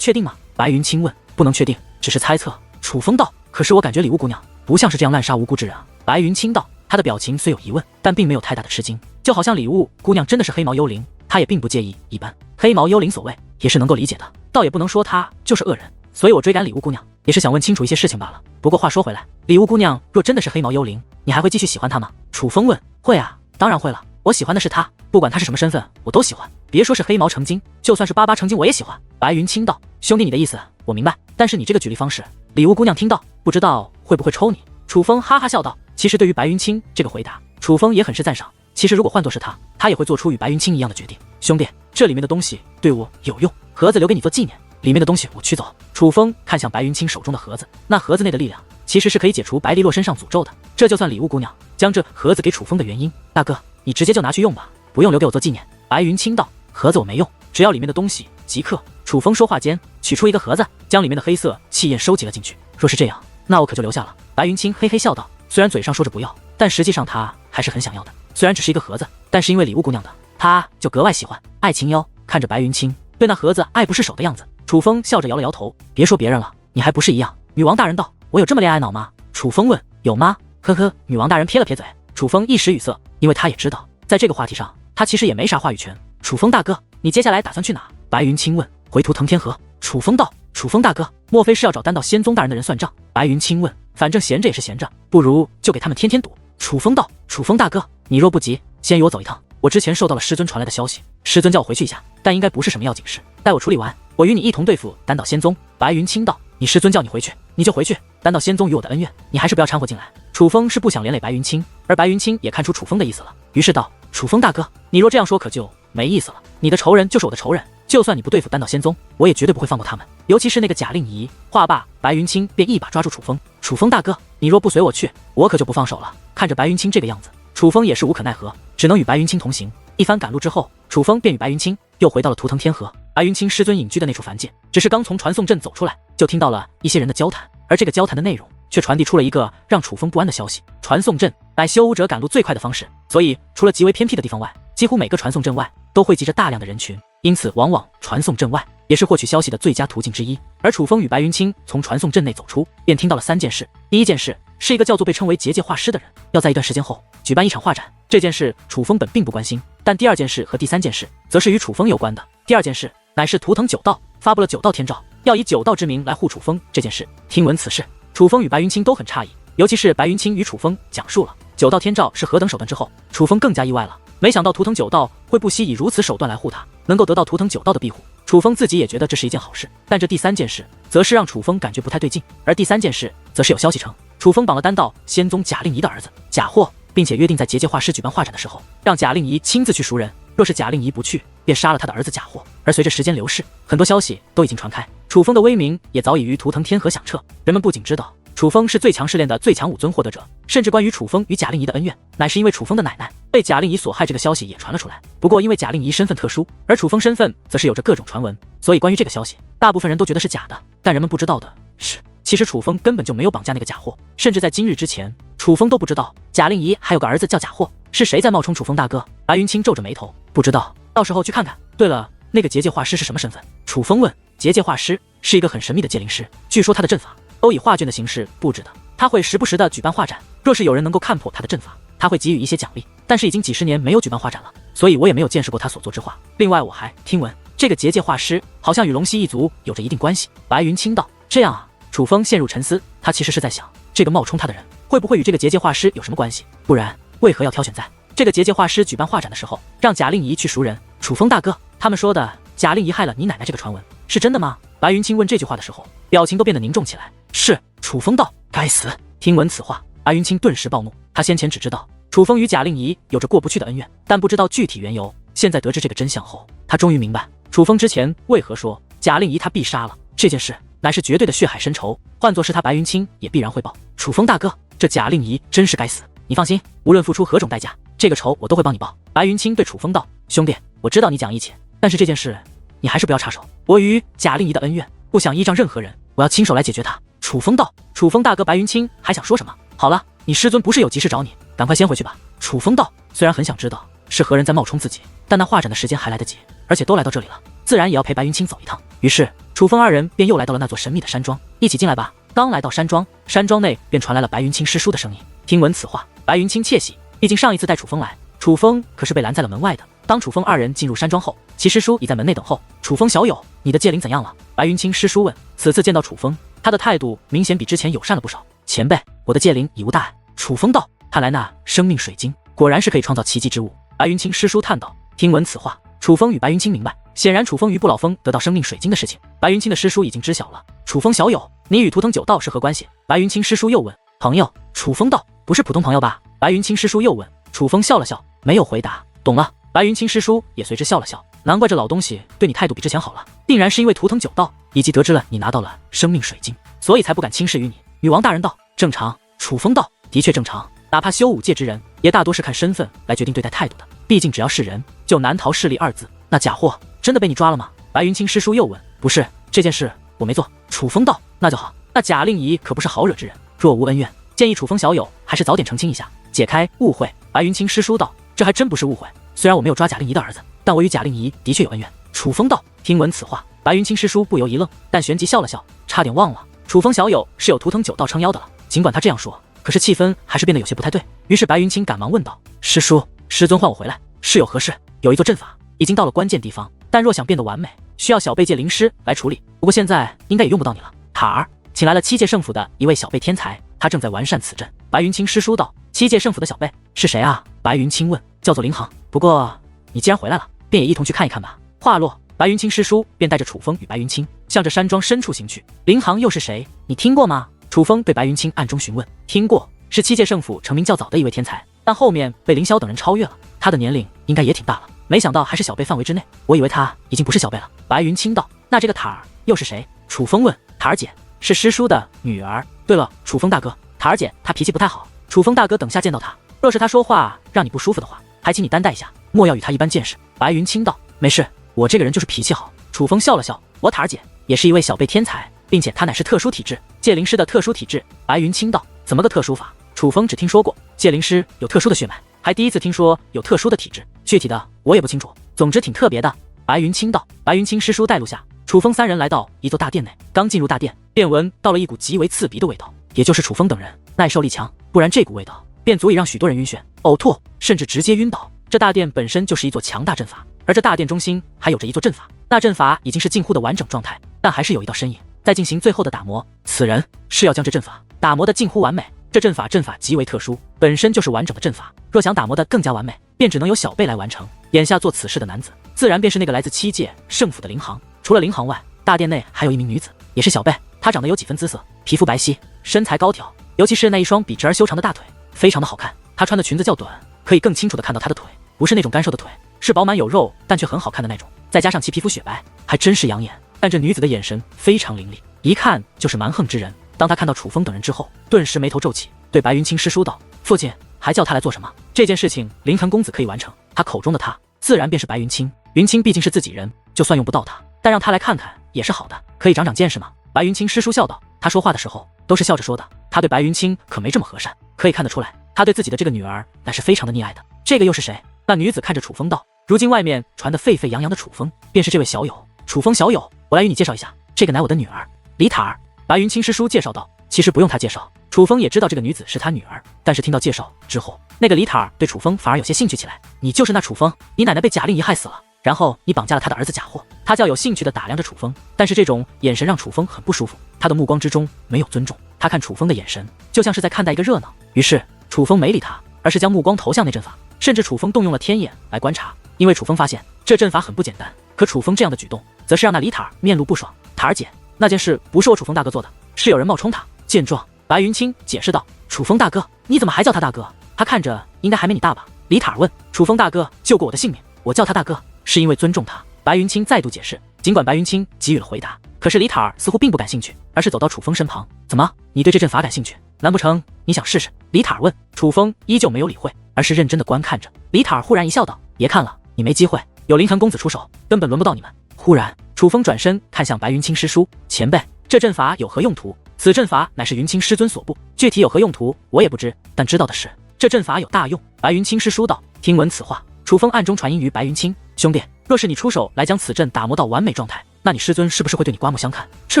确定吗？白云清问。不能确定，只是猜测。楚风道，可是我感觉礼物姑娘不像是这样滥杀无辜之人啊。白云清道，他的表情虽有疑问，但并没有太大的吃惊，就好像礼物姑娘真的是黑毛幽灵，他也并不介意一般。黑毛幽灵所谓也是能够理解的，倒也不能说他就是恶人。所以我追赶礼物姑娘也是想问清楚一些事情罢了。不过话说回来，礼物姑娘若真的是黑毛幽灵，你还会继续喜欢她吗？楚风问。会啊，当然会了，我喜欢的是她，不管她是什么身份我都喜欢，别说是黑毛成精，就算是88成精我也喜欢。白云清道，兄弟你的意思我明白，但是你这个举例方式，礼物姑娘听到不知道会不会抽你。楚风哈哈笑道。其实对于白云清这个回答，楚风也很是赞赏。其实如果换作是他也会做出与白云清一样的决定。兄弟，这里面的东西对我有用，盒子留给你做纪念，里面的东西我取走。楚风看向白云清手中的盒子，那盒子内的力量其实是可以解除白丽洛身上诅咒的，这就算礼物姑娘将这盒子给楚风的原因。大哥，你直接就拿去用吧，不用留给我做纪念。白云清道，盒子我没用，只要里面的东西即刻。楚风说话间取出一个盒子，将里面的黑色气焰收集了进去。若是这样，那我可就留下了。白云清嘿嘿笑道，虽然嘴上说着不要，但实际上他还是很想要的。虽然只是一个盒子，但是因为礼物姑娘的，他就格外喜欢。爱情哟，看着白云清对那盒子爱不释手的样子，楚风笑着摇了摇头。别说别人了，你还不是一样。女王大人道，我有这么恋爱脑吗？楚风问。有吗？呵呵。女王大人撇了撇嘴。楚风一时语塞，因为他也知道，在这个话题上，他其实也没啥话语权。楚风大哥，你接下来打算去哪？白云清问。回图腾天河。楚风道。楚风大哥，莫非是要找单道仙宗大人的人算账？白云清问。反正闲着也是闲着，不如就给他们天天赌。楚风道。楚风大哥，你若不急，先与我走一趟。我之前受到了师尊传来的消息，师尊叫我回去一下，但应该不是什么要紧事。待我处理完，我与你一同对付单道仙宗。白云清道。你师尊叫你回去，你就回去。单道仙宗与我的恩怨，你还是不要掺和进来。楚风是不想连累白云清，而白云清也看出楚风的意思了，于是道：楚风大哥，你若这样说可就没意思了。你的仇人就是我的仇人，就算你不对付单道仙宗，我也绝对不会放过他们，尤其是那个贾令仪。话罢，白云清便一把抓住楚风。楚风大哥，你若不随我去，我可就不放手了。看着白云清这个样子，楚风也是无可奈何，只能与白云清同行。一番赶路之后，楚风便与白云清又回到了图腾天河。白云清师尊隐居的那处凡界，只是刚从传送阵走出来，就听到了一些人的交谈，而这个交谈的内容却传递出了一个让楚风不安的消息：传送阵乃修武者赶路最快的方式，所以除了极为偏僻的地方外，几乎每个传送阵外都汇集着大量的人群，因此往往传送阵外也是获取消息的最佳途径之一。而楚风与白云清从传送阵内走出，便听到了3件事。第一件事是一个叫做被称为结界画师的人要在一段时间后举办一场画展，这件事楚风本并不关心，但第2件事和第3件事则是与楚风有关的。第2件事乃是图腾九道发布了九道天诏，要以九道之名来护楚风。这件事听闻此事，楚风与白云清都很诧异，尤其是白云清与楚风讲述了九道天诏是何等手段之后，楚风更加意外了。没想到图腾九道会不惜以如此手段来护他，能够得到图腾九道的庇护，楚风自己也觉得这是一件好事。但这第3件事则是让楚风感觉不太对劲，而第3件事则是有消息称楚风绑了单道仙宗贾令仪的儿子贾霍，并且约定在结界画师举办画展的时候，让贾令仪亲自去赎人，若是贾令仪不去，便杀了他的儿子贾霍。而随着时间流逝，很多消息都已经传开，楚风的威名也早已于图腾天河响彻。人们不仅知道楚风是最强试炼的最强武尊获得者，甚至关于楚风与贾令仪的恩怨，乃是因为楚风的奶奶被贾令仪所害这个消息也传了出来。不过因为贾令仪身份特殊，而楚风身份则是有着各种传闻，所以关于这个消息，大部分人都觉得是假的。但人们不知道的是，其实楚风根本就没有绑架那个贾霍，甚至在今日之前，楚风都不知道贾令仪还有个儿子叫贾霍。是谁在冒充楚风大哥？白云清皱着眉头，不知道，到时候去看看。对了，那个结界画师是什么身份？楚风问。结界画师是一个很神秘的界灵师，据说他的阵法都以画卷的形式布置的，他会时不时的举办画展，若是有人能够看破他的阵法，他会给予一些奖励。但是已经几10年没有举办画展了，所以我也没有见识过他所作之画。另外我还听闻这个结界画师好像与龙溪一族有着一定关系。白云清道。这样啊。楚风陷入沉思，他其实是在想，这个冒充他的人会不会与这个结界画师有什么关系？不然为何要挑选在这个结界画师举办画展的时候让贾令仪去赎人？楚风大哥，他们说的贾令仪害了你奶奶这个传闻是真的吗？白云清问这句话的时候，表情都变得凝重起来。是。楚风道。该死。听闻此话，白云清顿时暴怒。他先前只知道楚风与贾令仪有着过不去的恩怨，但不知道具体缘由。现在得知这个真相后，他终于明白楚风之前为何说贾令仪他必杀了。这件事乃是绝对的血海深仇，换作是他白云清也必然会报。楚风大哥，这贾令仪真是该死。你放心，无论付出何种代价，这个仇我都会帮你报。白云清对楚风道。兄弟，我知道你讲义气，但是这件事你还是不要插手。我与贾令仪的恩怨不想依仗任何人，我要亲手来解决他。楚风道。楚风大哥，白云清还想说什么？好了，你师尊不是有急事找你，赶快先回去吧。楚风道。虽然很想知道是何人在冒充自己，但那画展的时间还来得及，而且都来到这里了，自然也要陪白云清走一趟。于是楚风2人便又来到了那座神秘的山庄。一起进来吧。刚来到山庄，山庄内便传来了白云清师叔的声音。听闻此话，白云清窃喜，毕竟上一次带楚风来，楚风可是被拦在了门外的。当楚风2人进入山庄后，其师叔已在门内等候。楚风小友，你的戒灵怎样了？白云清师叔问。此次见到楚风，他的态度明显比之前友善了不少。前辈，我的戒灵已无大碍。楚风道。看来那生命水晶果然是可以创造奇迹之物。白云清师叔叹道。听闻此话，楚风与白云清明白，显然楚风与不老峰得到生命水晶的事情，白云清的师叔已经知晓了。楚风小友，你与图腾九道是何关系？白云清师叔又问。朋友。楚风道。不是普通朋友吧？白云清师叔又问。楚风笑了笑，没有回答。懂了。白云清师叔也随之笑了笑。难怪这老东西对你态度比之前好了，定然是因为图腾九道以及得知了你拿到了生命水晶，所以才不敢轻视于你。女王大人道。正常。楚风道。的确正常，哪怕修武界之人也大多是看身份来决定对待态度的，毕竟只要是人就难逃势利2字。那假货真的被你抓了吗？白云清师叔又问。不是，这件事我没做。楚风道。那就好，那贾令仪可不是好惹之人，若无恩怨，建议楚风小友还是早点澄清一下。解开误会。白云清师叔道：“这还真不是误会。虽然我没有抓贾令仪的儿子，但我与贾令仪的确有恩怨。”楚风道：“听闻此话，白云清师叔不由一愣，但旋即笑了笑，差点忘了，楚风小友是有图腾9道撑腰的了。”尽管他这样说，可是气氛还是变得有些不太对。于是白云清赶忙问道：“师叔，师尊唤我回来，是有何事？”有一座阵法已经到了关键地方，但若想变得完美，需要小辈界灵师来处理。不过现在应该也用不到你了。塔儿请来了7届圣府的一位小辈天才，他正在完善此阵。白云清师叔道：“7届圣府的小辈是谁啊？”白云清问：“叫做林航。不过你既然回来了，便也一同去看一看吧。”话落，白云清师叔便带着楚风与白云清向着山庄深处行去。林航又是谁？你听过吗？楚风对白云清暗中询问。听过，是7届圣府成名较早的一位天才，但后面被凌霄等人超越了。他的年龄应该也挺大了，没想到还是小辈范围之内，我以为他已经不是小辈了。白云清道：“那这个塔儿又是谁？”楚风问。塔儿姐是师叔的女儿。对了，楚风大哥，塔儿姐她脾气不太好，楚风大哥等下见到她，若是她说话让你不舒服的话，还请你担待一下，莫要与她一般见识。白云清道：“没事，我这个人就是脾气好。”楚风笑了笑：“我塔儿姐也是一位小辈天才，并且她乃是特殊体质，界灵师的特殊体质。”白云清道：“怎么个特殊法？”楚风只听说过界灵师有特殊的血脉，还第一次听说有特殊的体质，具体的我也不清楚，总之挺特别的。白云清道。白云清师叔带路下，楚风3人来到一座大殿内，刚进入大殿，便闻到了一股极为刺鼻的味道，也就是楚风等人耐受力强，不然这股味道便足以让许多人晕眩、呕吐，甚至直接晕倒。这大殿本身就是一座强大阵法，而这大殿中心还有着一座阵法，那阵法已经是近乎的完整状态，但还是有一道身影在进行最后的打磨。此人是要将这阵法打磨得近乎完美。这阵法极为特殊，本身就是完整的阵法，若想打磨得更加完美，便只能由小辈来完成。眼下做此事的男子，自然便是那个来自7届圣府的林航。除了林航外，大殿内还有一名女子，也是小辈。她长得有几分姿色，皮肤白皙，身材高挑，尤其是那一双笔直而修长的大腿，非常的好看。她穿的裙子较短，可以更清楚的看到她的腿，不是那种干瘦的腿，是饱满有肉但却很好看的那种。再加上其皮肤雪白，还真是养眼。但这女子的眼神非常凌厉，一看就是蛮横之人。当她看到楚风等人之后，顿时眉头皱起，对白云清师叔道：“父亲还叫他来做什么？这件事情林寒公子可以完成。”他口中的他自然便是白云清。云清毕竟是自己人，就算用不到他，但让他来看看也是好的，可以长长见识嘛。白云清师叔笑道。他说话的时候都是笑着说的，他对白云清可没这么和善，可以看得出来，他对自己的这个女儿乃是非常的溺爱的。这个又是谁？那女子看着楚风道：“如今外面传得沸沸扬扬的楚风，便是这位小友。楚风小友，我来与你介绍一下，这个乃我的女儿李塔儿。”白云清师叔介绍道。其实不用他介绍，楚风也知道这个女子是他女儿，但是听到介绍之后，那个李塔儿对楚风反而有些兴趣起来。你就是那楚风，你奶奶被贾令仪害死了，然后你绑架了他的儿子贾货。他较有兴趣地打量着楚风，但是这种眼神让楚风很不舒服，他的目光之中没有尊重，他看楚风的眼神就像是在看待一个热闹。于是楚风没理他，而是将目光投向那阵法，甚至楚风动用了天眼来观察，因为楚风发现这阵法很不简单。可楚风这样的举动，则是让那李塔儿面露不爽。塔儿姐，那件事不是我楚风大哥做的，是有人冒充他。见状，白云清解释道：“楚风大哥，你怎么还叫他大哥？他看着应该还没你大吧？”李塔儿问。楚风大哥救过我的性命，我叫他大哥是因为尊重他。白云清再度解释。尽管白云清给予了回答，可是李塔儿似乎并不感兴趣，而是走到楚风身旁。怎么，你对这阵法感兴趣？难不成你想试试？李塔儿问。楚风依旧没有理会，而是认真的观看着。李塔儿忽然一笑道：“别看了，你没机会，有林寒公子出手，根本轮不到你们。”忽然，楚风转身看向白云清师叔：“前辈，这阵法有何用途？”此阵法乃是云清师尊所布，具体有何用途我也不知，但知道的是这阵法有大用。白云清师叔道。听闻此话，楚风暗中传音于白云清：“兄弟，若是你出手来将此阵打磨到完美状态，那你师尊是不是会对你刮目相看？”这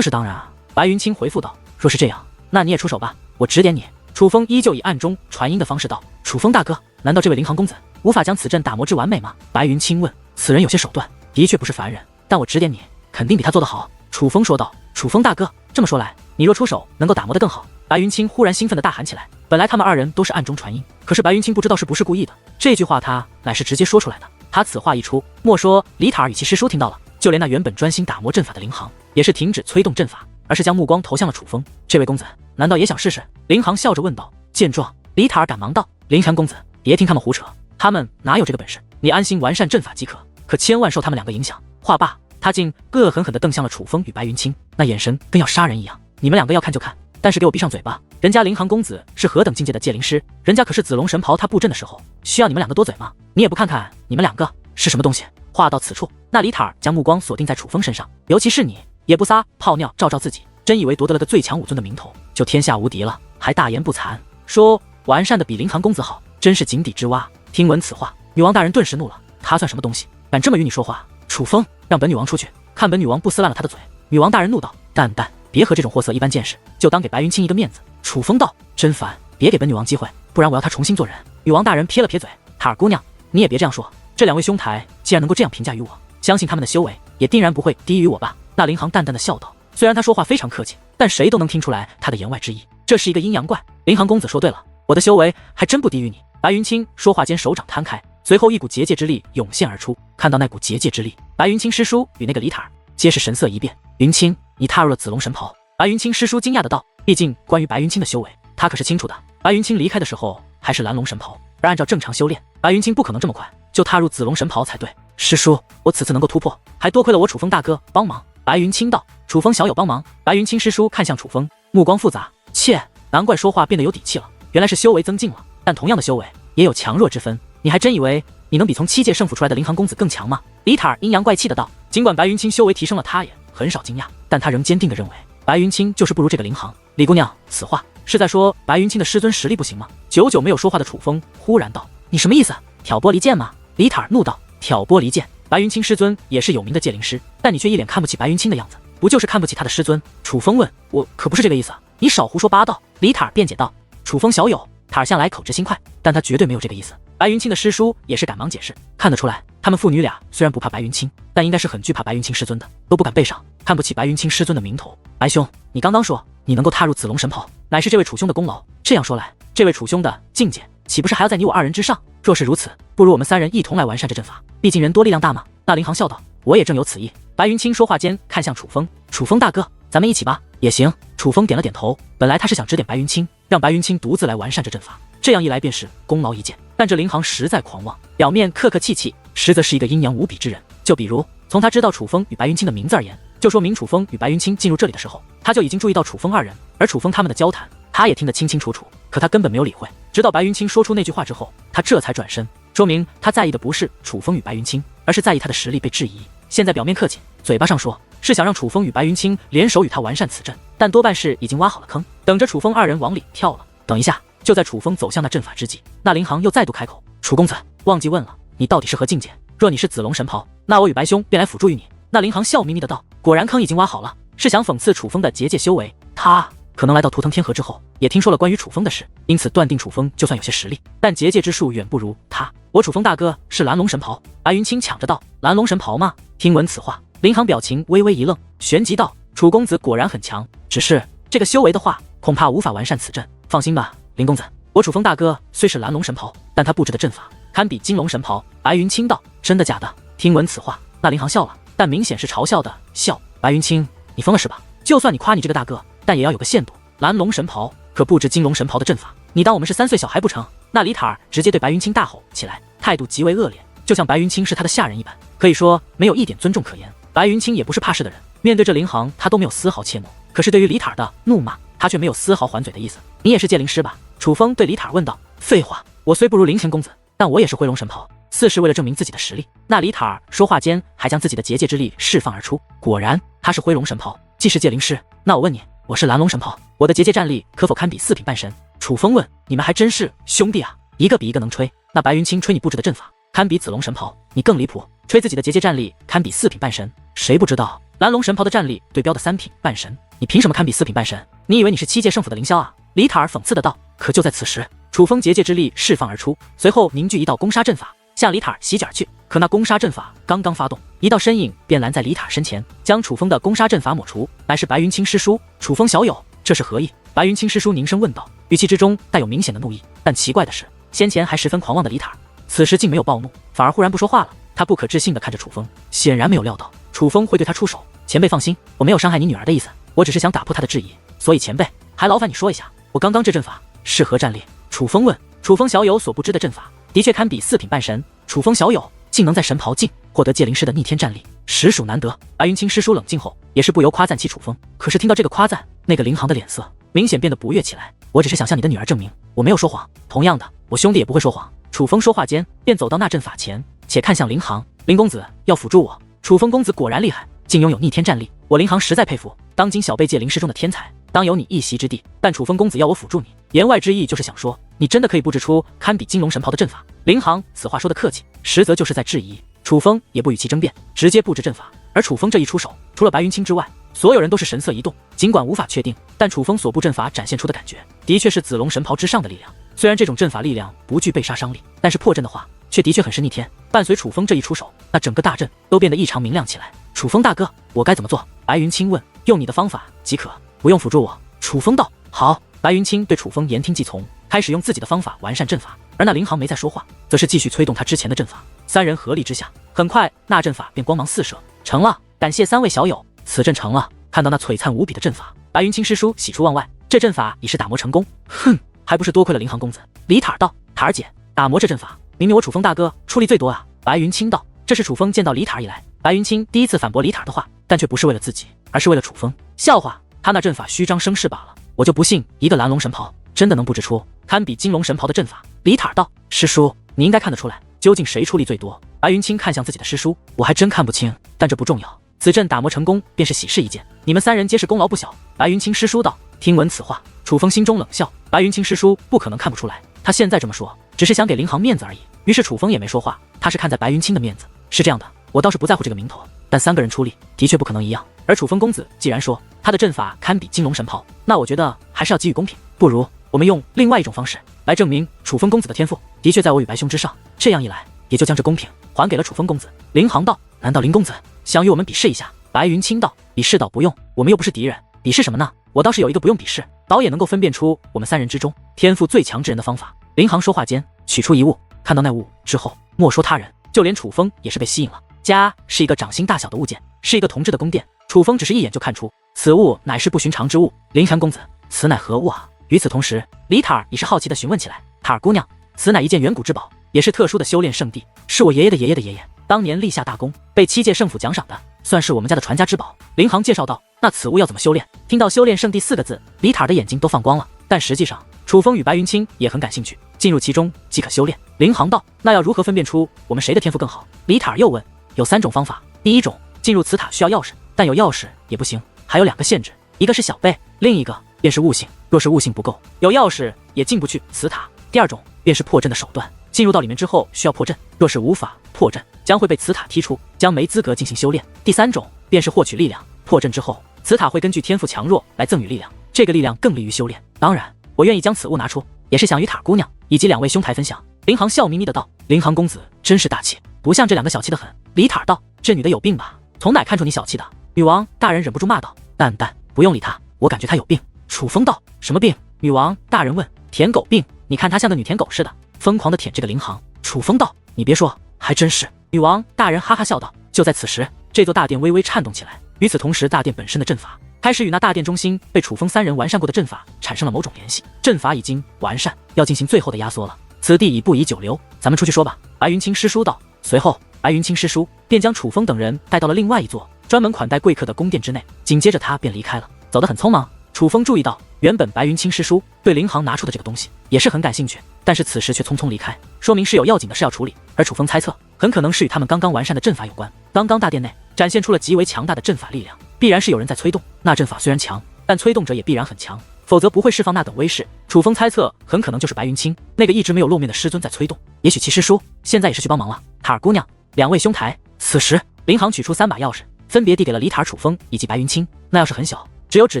是当然啊。白云清回复道。若是这样，那你也出手吧，我指点你。楚风依旧以暗中传音的方式道。楚风大哥，难道这位林航公子无法将此阵打磨至完美吗？白云清问。此人有些手段，的确不是凡人，但我指点你，肯定比他做得好。楚风说道。楚风大哥，这么说来，你若出手能够打磨得更好。白云清忽然兴奋地大喊起来。本来他们2人都是暗中传音，可是白云清不知道是不是故意的，这句话他乃是直接说出来的。他此话一出，莫说李塔儿与其师叔听到了，就连那原本专心打磨阵法的林航也是停止催动阵法，而是将目光投向了楚风。这位公子难道也想试试？林航笑着问道。见状，李塔儿赶忙道：“林寒公子，别听他们胡扯，他们哪有这个本事？你安心完善阵法即可，可千万受他们2个影响。”话罢，他竟恶狠狠地瞪向了楚风与白云清，那眼神跟要杀人一样。你们2个要看就看，但是给我闭上嘴巴！人家林航公子是何等境界的界灵师，人家可是紫龙神袍他布阵的时候，需要你们2个多嘴吗？你也不看看你们2个是什么东西？话到此处，那李塔儿将目光锁定在楚风身上，尤其是你，也不撒泡尿照照自己，真以为夺得了个最强武尊的名头，就天下无敌了，还大言不惭，说完善的比灵堂公子好，真是井底之蛙。听闻此话，女王大人顿时怒了，他算什么东西，敢这么与你说话？楚风，让本女王出去，看本女王不撕烂了他的嘴。女王大人怒道：蛋蛋，别和这种货色一般见识，就当给白云清一个面子。楚风道：真烦，别给本女王机会，不然我要她重新做人。女王大人撇了撇嘴，塔尔姑娘，你也别这样说，这两位兄台既然能够这样评价于我，相信他们的修为也定然不会低于我吧。那林航淡淡的笑道，虽然他说话非常客气，但谁都能听出来他的言外之意，这是一个阴阳怪。林航公子说对了，我的修为还真不低于你。白云清说话间手掌摊开，随后一股结界之力涌现而出。看到那股结界之力，白云清师叔与那个李塔尔皆是神色一变。云清，你踏入了紫龙神袍。白云清师叔惊讶的道，毕竟关于白云清的修为，他可是清楚的。白云清离开的时候还是蓝龙神袍，而按照正常修炼，白云清不可能这么快就踏入紫龙神袍才对。师叔，我此次能够突破，还多亏了我楚风大哥帮忙。白云清道，楚风小友帮忙。白云清师叔看向楚风，目光复杂，切，难怪说话变得有底气了，原来是修为增进了。但同样的修为也有强弱之分，你还真以为你能比从7届胜负出来的灵航公子更强吗？李塔尔阴阳怪气的道。尽管白云清修为提升了，他也很少惊讶，但他仍坚定的认为白云清就是不如这个灵航。李姑娘，此话是在说白云清的师尊实力不行吗？久久没有说话的楚风忽然道，你什么意思？挑拨离间吗？李塔尔怒道，挑拨离间？白云清师尊也是有名的界灵师，但你却一脸看不起白云清的样子，不就是看不起他的师尊？楚风问，我可不是这个意思，你少胡说八道。李塔尔辩解道，楚风小友，塔尔向来口直心快，但他绝对没有这个意思。白云清的师叔也是赶忙解释，看得出来他们父女俩虽然不怕白云清，但应该是很惧怕白云清师尊的，都不敢背上，看不起白云清师尊的名头。白兄，你刚刚说你能够踏入紫龙神袍，乃是这位楚兄的功劳，这样说来，这位楚兄的境界岂不是还要在你我2人之上？若是如此，不如我们3人一同来完善这阵法，毕竟人多力量大嘛。那林航笑道，我也正有此意。白云清说话间看向楚风，楚风大哥，咱们一起吧。也行。楚风点了点头，本来他是想指点白云清，让白云清独自来完善这阵法，这样一来便是功劳一件。但这林航实在狂妄，表面客客气气，实则是一个阴阳无比之人。就比如从他知道楚风与白云清的名字而言，就说明楚风与白云清进入这里的时候，他就已经注意到楚风2人，而楚风他们的交谈他也听得清清楚楚，可他根本没有理会。直到白云清说出那句话之后，他这才转身，说明他在意的不是楚风与白云清，而是在意他的实力被质疑。现在表面客气，嘴巴上说是想让楚风与白云清联手与他完善此阵，但多半是已经挖好了坑，等着楚风2人往里跳了。等一下，就在楚风走向那阵法之际，那林航又再度开口，楚公子，忘记问了，你到底是何境界？若你是紫龙神袍，那我与白兄便来辅助于你。那林航笑眯眯的道，果然坑已经挖好了，是想讽刺楚风的结界修为。他可能来到图腾天河之后，也听说了关于楚风的事，因此断定楚风就算有些实力，但结界之术远不如他。我楚风大哥是蓝龙神袍。白云清抢着道，蓝龙神袍吗？听闻此话，林航表情微微一愣，旋即道，楚公子果然很强，只是这个修为的话，恐怕无法完善此阵。放心吧，林公子，我楚风大哥虽是蓝龙神袍，但他布置的阵法堪比金龙神袍。白云清道，真的假的？听闻此话，那林航笑了，但明显是嘲笑的笑。白云清，你疯了是吧？就算你夸你这个大哥，但也要有个限度。蓝龙神袍可布置金龙神袍的阵法，你当我们是3岁小孩不成？那李塔尔直接对白云清大吼起来，态度极为恶劣，就像白云清是他的下人一般，可以说没有一点尊重可言。白云清也不是怕事的人，面对这林航他都没有丝毫怯懦，可是对于李塔尔的怒骂，他却没有丝毫还嘴的意思。你也是界灵师吧？楚风对李塔尔问道。废话，我虽不如林前公子，但我也是灰龙神袍，似是为了证明自己的实力。那李塔尔说话间还将自己的结界之力释放而出，果然他是灰龙神袍，既是界灵师，那我问你，我是蓝龙神袍，我的结界战力可否堪比4品半神？楚风问。你们还真是兄弟啊，一个比一个能吹。那白云清吹你布置的阵法堪比紫龙神袍，你更离谱，吹自己的结界战力堪比4品半神。谁不知道蓝龙神袍的战力对标的3品半神，你凭什么堪比4品半神？你以为你是7届胜负的凌霄啊？李塔尔讽刺的道。可就在此时，楚风结界之力释放而出，随后凝聚一道攻杀阵法向李塔尔袭击而去。可那攻杀阵法刚刚发动，一道身影便拦在李塔尔身前，将楚风的攻杀阵法抹除，乃是白云清师叔。楚风小友，这是何意？白云清师叔凝声问道，语气之中带有明显的怒意。但奇怪的是，先前还十分狂妄的李塔尔此时竟没有暴怒，反而忽然不说话了。他不可置信地看着楚风，显然没有料到楚风会对他出手。前辈放心，我没有伤害你女儿的意思，我只是想打破他的质疑，所以前辈还劳烦你说一下，我刚刚这阵法是何战力？楚风问。楚风小友所不知的阵法的确堪比4品半神，楚风小友竟能在神袍境获得界灵师的逆天战力，实属难得。白云清师叔冷静后也是不由夸赞起楚风，可是听到这个夸赞，那个林航的脸色明显变得不悦起来。我只是想向你的女儿证明我没有说谎，同样的，我兄弟也不会说谎。楚风说话间便走到那阵法前，且看向林航，林公子要辅助我。楚风公子果然厉害，竟拥有逆天战力，我林航实在佩服，当今小辈界灵师中的天才，当有你一席之地。但楚风公子要我辅助你，言外之意就是想说你真的可以布置出堪比金龙神袍的阵法？林航此话说的客气，实则就是在质疑。楚风也不与其争辩，直接布置阵法。而楚风这一出手，除了白云清之外，所有人都是神色一动。尽管无法确定，但楚风所布阵法展现出的感觉，的确是紫龙神袍之上的力量。虽然这种阵法力量不具被杀伤力，但是破阵的话，却的确很是逆天。伴随楚风这一出手，那整个大阵都变得异常明亮起来。楚风大哥，我该怎么做？白云清问。用你的方法即可，不用辅助我。楚风道。好。白云清对楚风言听计从，开始用自己的方法完善阵法。而那林航没再说话，则是继续催动他之前的阵法。三人合力之下，很快那阵法便光芒四射。成了，感谢3位小友，此阵成了。看到那璀璨无比的阵法，白云清师叔喜出望外，这阵法已是打磨成功。哼，还不是多亏了林航公子。李塔儿道。塔儿姐，打磨这阵法，明明我楚风大哥出力最多啊。白云清道。这是楚风见到李塔儿以来，白云清第一次反驳李塔儿的话，但却不是为了自己，而是为了楚风。笑话，他那阵法虚张声势罢了。我就不信一个蓝龙神袍真的能布置出堪比金龙神袍的阵法。李塔儿道。师叔，你应该看得出来，究竟谁出力最多？白云清看向自己的师叔，我还真看不清，但这不重要。此阵打磨成功，便是喜事一件，你们3人皆是功劳不小。白云清师叔道。听闻此话，楚风心中冷笑。白云清师叔不可能看不出来，他现在这么说，只是想给林航面子而已。于是楚风也没说话，他是看在白云清的面子。是这样的，我倒是不在乎这个名头，但3个人出力，的确不可能一样。而楚风公子既然说他的阵法堪比金龙神袍，那我觉得还是要给予公平。不如我们用另外一种方式来证明楚风公子的天赋的确在我与白兄之上，这样一来，也就将这公平还给了楚风公子。林航道。难道林公子想与我们比试一下？白云清道。比试倒不用，我们又不是敌人，比试什么呢？我倒是有一个不用比试，倒也能够分辨出我们3人之中天赋最强之人的方法。林航说话间，取出一物，看到那物之后，莫说他人，就连楚风也是被吸引了。家是一个掌心大小的物件，是一个铜制的宫殿。楚风只是一眼就看出此物乃是不寻常之物。林寒公子，此乃何物啊？与此同时，李塔儿也是好奇地询问起来。塔儿姑娘，此乃一件远古之宝，也是特殊的修炼圣地，是我爷爷的爷爷的爷爷当年立下大功，被7届圣府奖赏的，算是我们家的传家之宝。林航介绍道。那此物要怎么修炼？听到修炼圣地4个字，李塔儿的眼睛都放光了。但实际上，楚风与白云清也很感兴趣，进入其中即可修炼。林航道。那要如何分辨出我们谁的天赋更好？李塔儿又问。有3种方法，第一种，进入此塔需要钥匙，但有钥匙也不行，还有2个限制，一个是小辈，另一个便是悟性。若是悟性不够，有钥匙也进不去此塔。第2种便是破阵的手段，进入到里面之后需要破阵，若是无法破阵，将会被此塔踢出，将没资格进行修炼。第3种便是获取力量，破阵之后，此塔会根据天赋强弱来赠予力量，这个力量更利于修炼。当然，我愿意将此物拿出，也是想与塔姑娘以及2位兄台分享。林航笑眯眯的道。林航公子真是大气，不像这2个小气的很。李塔儿道。这女的有病吧？从哪看出你小气的？女王大人忍不住骂道。淡淡，不用理她，我感觉她有病。楚风道。什么病？女王大人问。舔狗病，你看她像个女舔狗似的，疯狂的舔这个林航。楚风道。你别说，还真是。女王大人哈哈笑道。就在此时，这座大殿微微颤动起来，与此同时，大殿本身的阵法开始与那大殿中心被楚风3人完善过的阵法产生了某种联系，阵法已经完善，要进行最后的压缩了。此地已不宜久留，咱们出去说吧。白云清师叔道。随后，白云清师叔便将楚风等人带到了另外一座专门款待贵客的宫殿之内，紧接着他便离开了，走得很匆忙。楚风注意到，原本白云清师叔对林航拿出的这个东西也是很感兴趣，但是此时却匆匆离开，说明是有要紧的事要处理。而楚风猜测，很可能是与他们刚刚完善的阵法有关。刚刚大殿内展现出了极为强大的阵法力量，必然是有人在催动。那阵法虽然强，但催动者也必然很强，否则不会释放那等威势。楚风猜测，很可能就是白云清那个一直没有露面的师尊在催动，也许其师叔现在也是去帮忙了。塔儿姑娘，2位兄台。此时，林航取出3把钥匙，分别递给了李塔儿、楚风以及白云清。那钥匙很小，只有指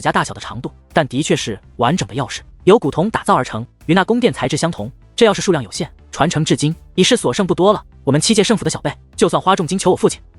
甲大小的长度，但的确是完整的钥匙，由古铜打造而成，与那宫殿材质相同。这钥匙数量有限，传承至今已是所剩不多了。我们7届圣府的小辈，就算花重金求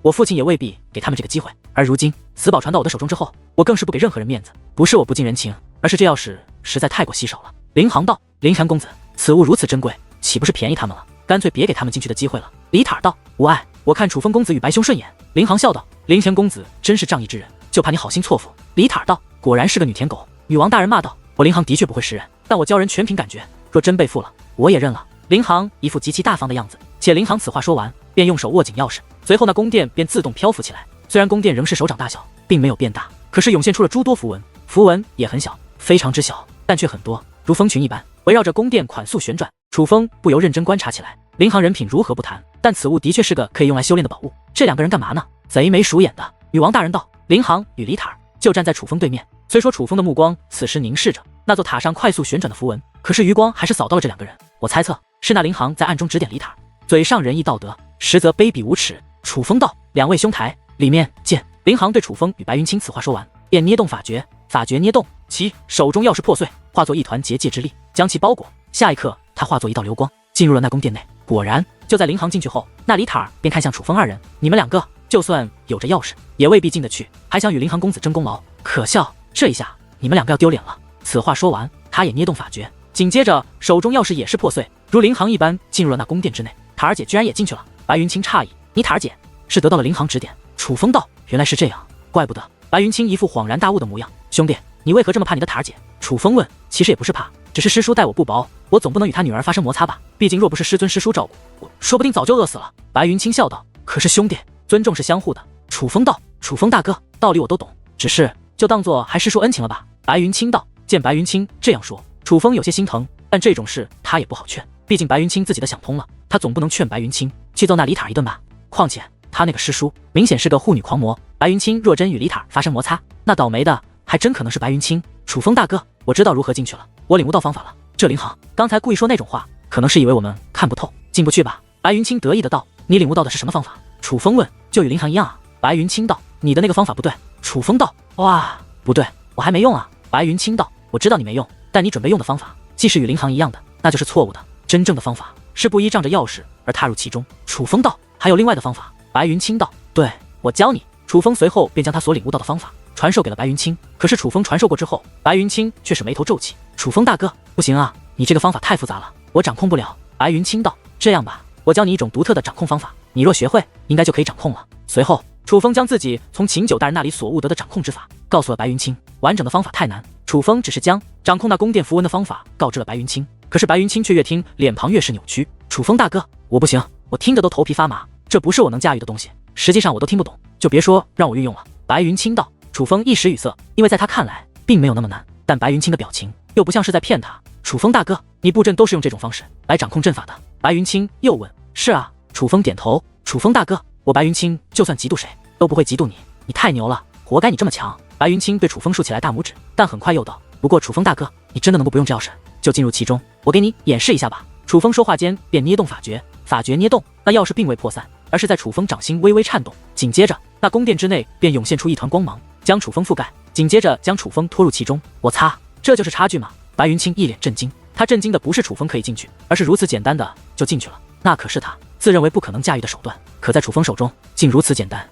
我父亲也未必给他们这个机会。而如今此宝传到我的手中之后，我更是不给任何人面子，不是我不近人情，而是这钥匙实在太过稀少了。林航道。林寒公子，此物如此珍贵，岂不是便宜他们了？干脆别给他们进去的机会了。李塔儿道。无碍，我看楚风公子与白兄顺眼。林航笑道。林乾公子真是仗义之人，就怕你好心错付。李塔儿道。果然是个女舔狗。女王大人骂道。我林航的确不会识人，但我教人全凭感觉，若真被负了，我也认了。林航一副极其大方的样子，且林航此话说完，便用手握紧钥匙，随后那宫殿便自动漂浮起来。虽然宫殿仍是手掌大小，并没有变大，可是涌现出了诸多符文，符文也很小，非常之小，但却很多，如蜂群一般，围绕着宫殿快速旋转。楚风不由认真观察起来，林航人品如何不谈，但此物的确是个可以用来修炼的宝物。这2个人干嘛呢？贼眉鼠眼的。女王大人道。林航与李塔儿就站在楚风对面，虽说楚风的目光此时凝视着那座塔上快速旋转的符文，可是余光还是扫到了这2个人。我猜测是那林航在暗中指点李塔，嘴上仁义道德，实则卑鄙无耻。楚风道：“2位兄台，里面见。”林航对楚风与白云清此话说完，便捏动法诀，法诀捏动，其手中钥匙破碎，化作一团结界之力，将其包裹。下一刻，他化作一道流光，进入了那宫殿内。果然，就在林航进去后，那李塔便看向楚风2人：“你们2个，就算有着钥匙，也未必进得去，还想与林航公子争功劳，可笑！这一下，你们2个要丢脸了。”此话说完，他也捏动法诀，紧接着手中钥匙也是破碎，如林航一般进入了那宫殿之内。塔儿姐居然也进去了。白云清诧异：“你塔儿姐是得到了林航指点？”楚风道：“原来是这样，怪不得。”白云清一副恍然大悟的模样：“兄弟，你为何这么怕你的塔儿姐？”楚风问：“其实也不是怕，只是师叔待我不薄，我总不能与他女儿发生摩擦吧？毕竟若不是师尊师叔照顾，我说不定早就饿死了。”白云清笑道：“可是兄弟，尊重是相互的。”楚风道：“楚风大哥，道理我都懂，只是就当做还师叔恩情了吧。”白云清道。见白云清这样说，楚风有些心疼，但这种事他也不好劝，毕竟白云清自己的想通了，他总不能劝白云清去揍那李塔一顿吧。况且他那个师叔明显是个护女狂魔，白云清若真与李塔发生摩擦，那倒霉的还真可能是白云清。楚风大哥，我知道如何进去了，我领悟到方法了。这林航刚才故意说那种话，可能是以为我们看不透，进不去吧。白云清得意的道：“你领悟到的是什么方法？”楚风问：“就与林航一样啊。”白云清道：“你的那个方法不对。”楚风道：“哇，不对，我还没用啊。”白云清道：“我知道你没用，但你准备用的方法，既是与林航一样的，那就是错误的。真正的方法是不依仗着钥匙而踏入其中。”楚风道：“还有另外的方法？”白云清道：“对，我教你。”楚风随后便将他所领悟到的方法传授给了白云清。可是楚风传授过之后，白云清却是眉头皱起：“楚风大哥，不行啊，你这个方法太复杂了，我掌控不了。”白云清道：“这样吧，我教你一种独特的掌控方法，你若学会，应该就可以掌控了。”随后，楚风将自己从秦九大人那里所悟得的掌控之法告诉了白云清。完整的方法太难，楚风只是将掌控那宫殿符文的方法告知了白云清。可是白云清却越听脸庞越是扭曲：“楚风大哥，我不行，我听着都头皮发麻，这不是我能驾驭的东西，实际上我都听不懂，就别说让我运用了。”白云清道。楚风一时语塞，因为在他看来并没有那么难，但白云清的表情又不像是在骗他。“楚风大哥，你布阵都是用这种方式来掌控阵法的？”白云清又问。“是啊。”楚风点头。“楚风大哥，我白云清就算嫉妒谁都不会嫉妒你，你太牛了，活该你这么强。”白云清对楚风竖起来大拇指，但很快又道：“不过楚风大哥，你真的能不用这钥匙就进入其中？我给你演示一下吧。”楚风说话间便捏动法诀，法诀捏动，那钥匙并未破散，而是在楚风掌心微微颤动。紧接着，那宫殿之内便涌现出一团光芒，将楚风覆盖，紧接着将楚风拖入其中。我擦，这就是差距吗？白云清一脸震惊，他震惊的不是楚风可以进去，而是如此简单的就进去了。那可是他自认为不可能驾驭的手段，可在楚风手中竟如此简单。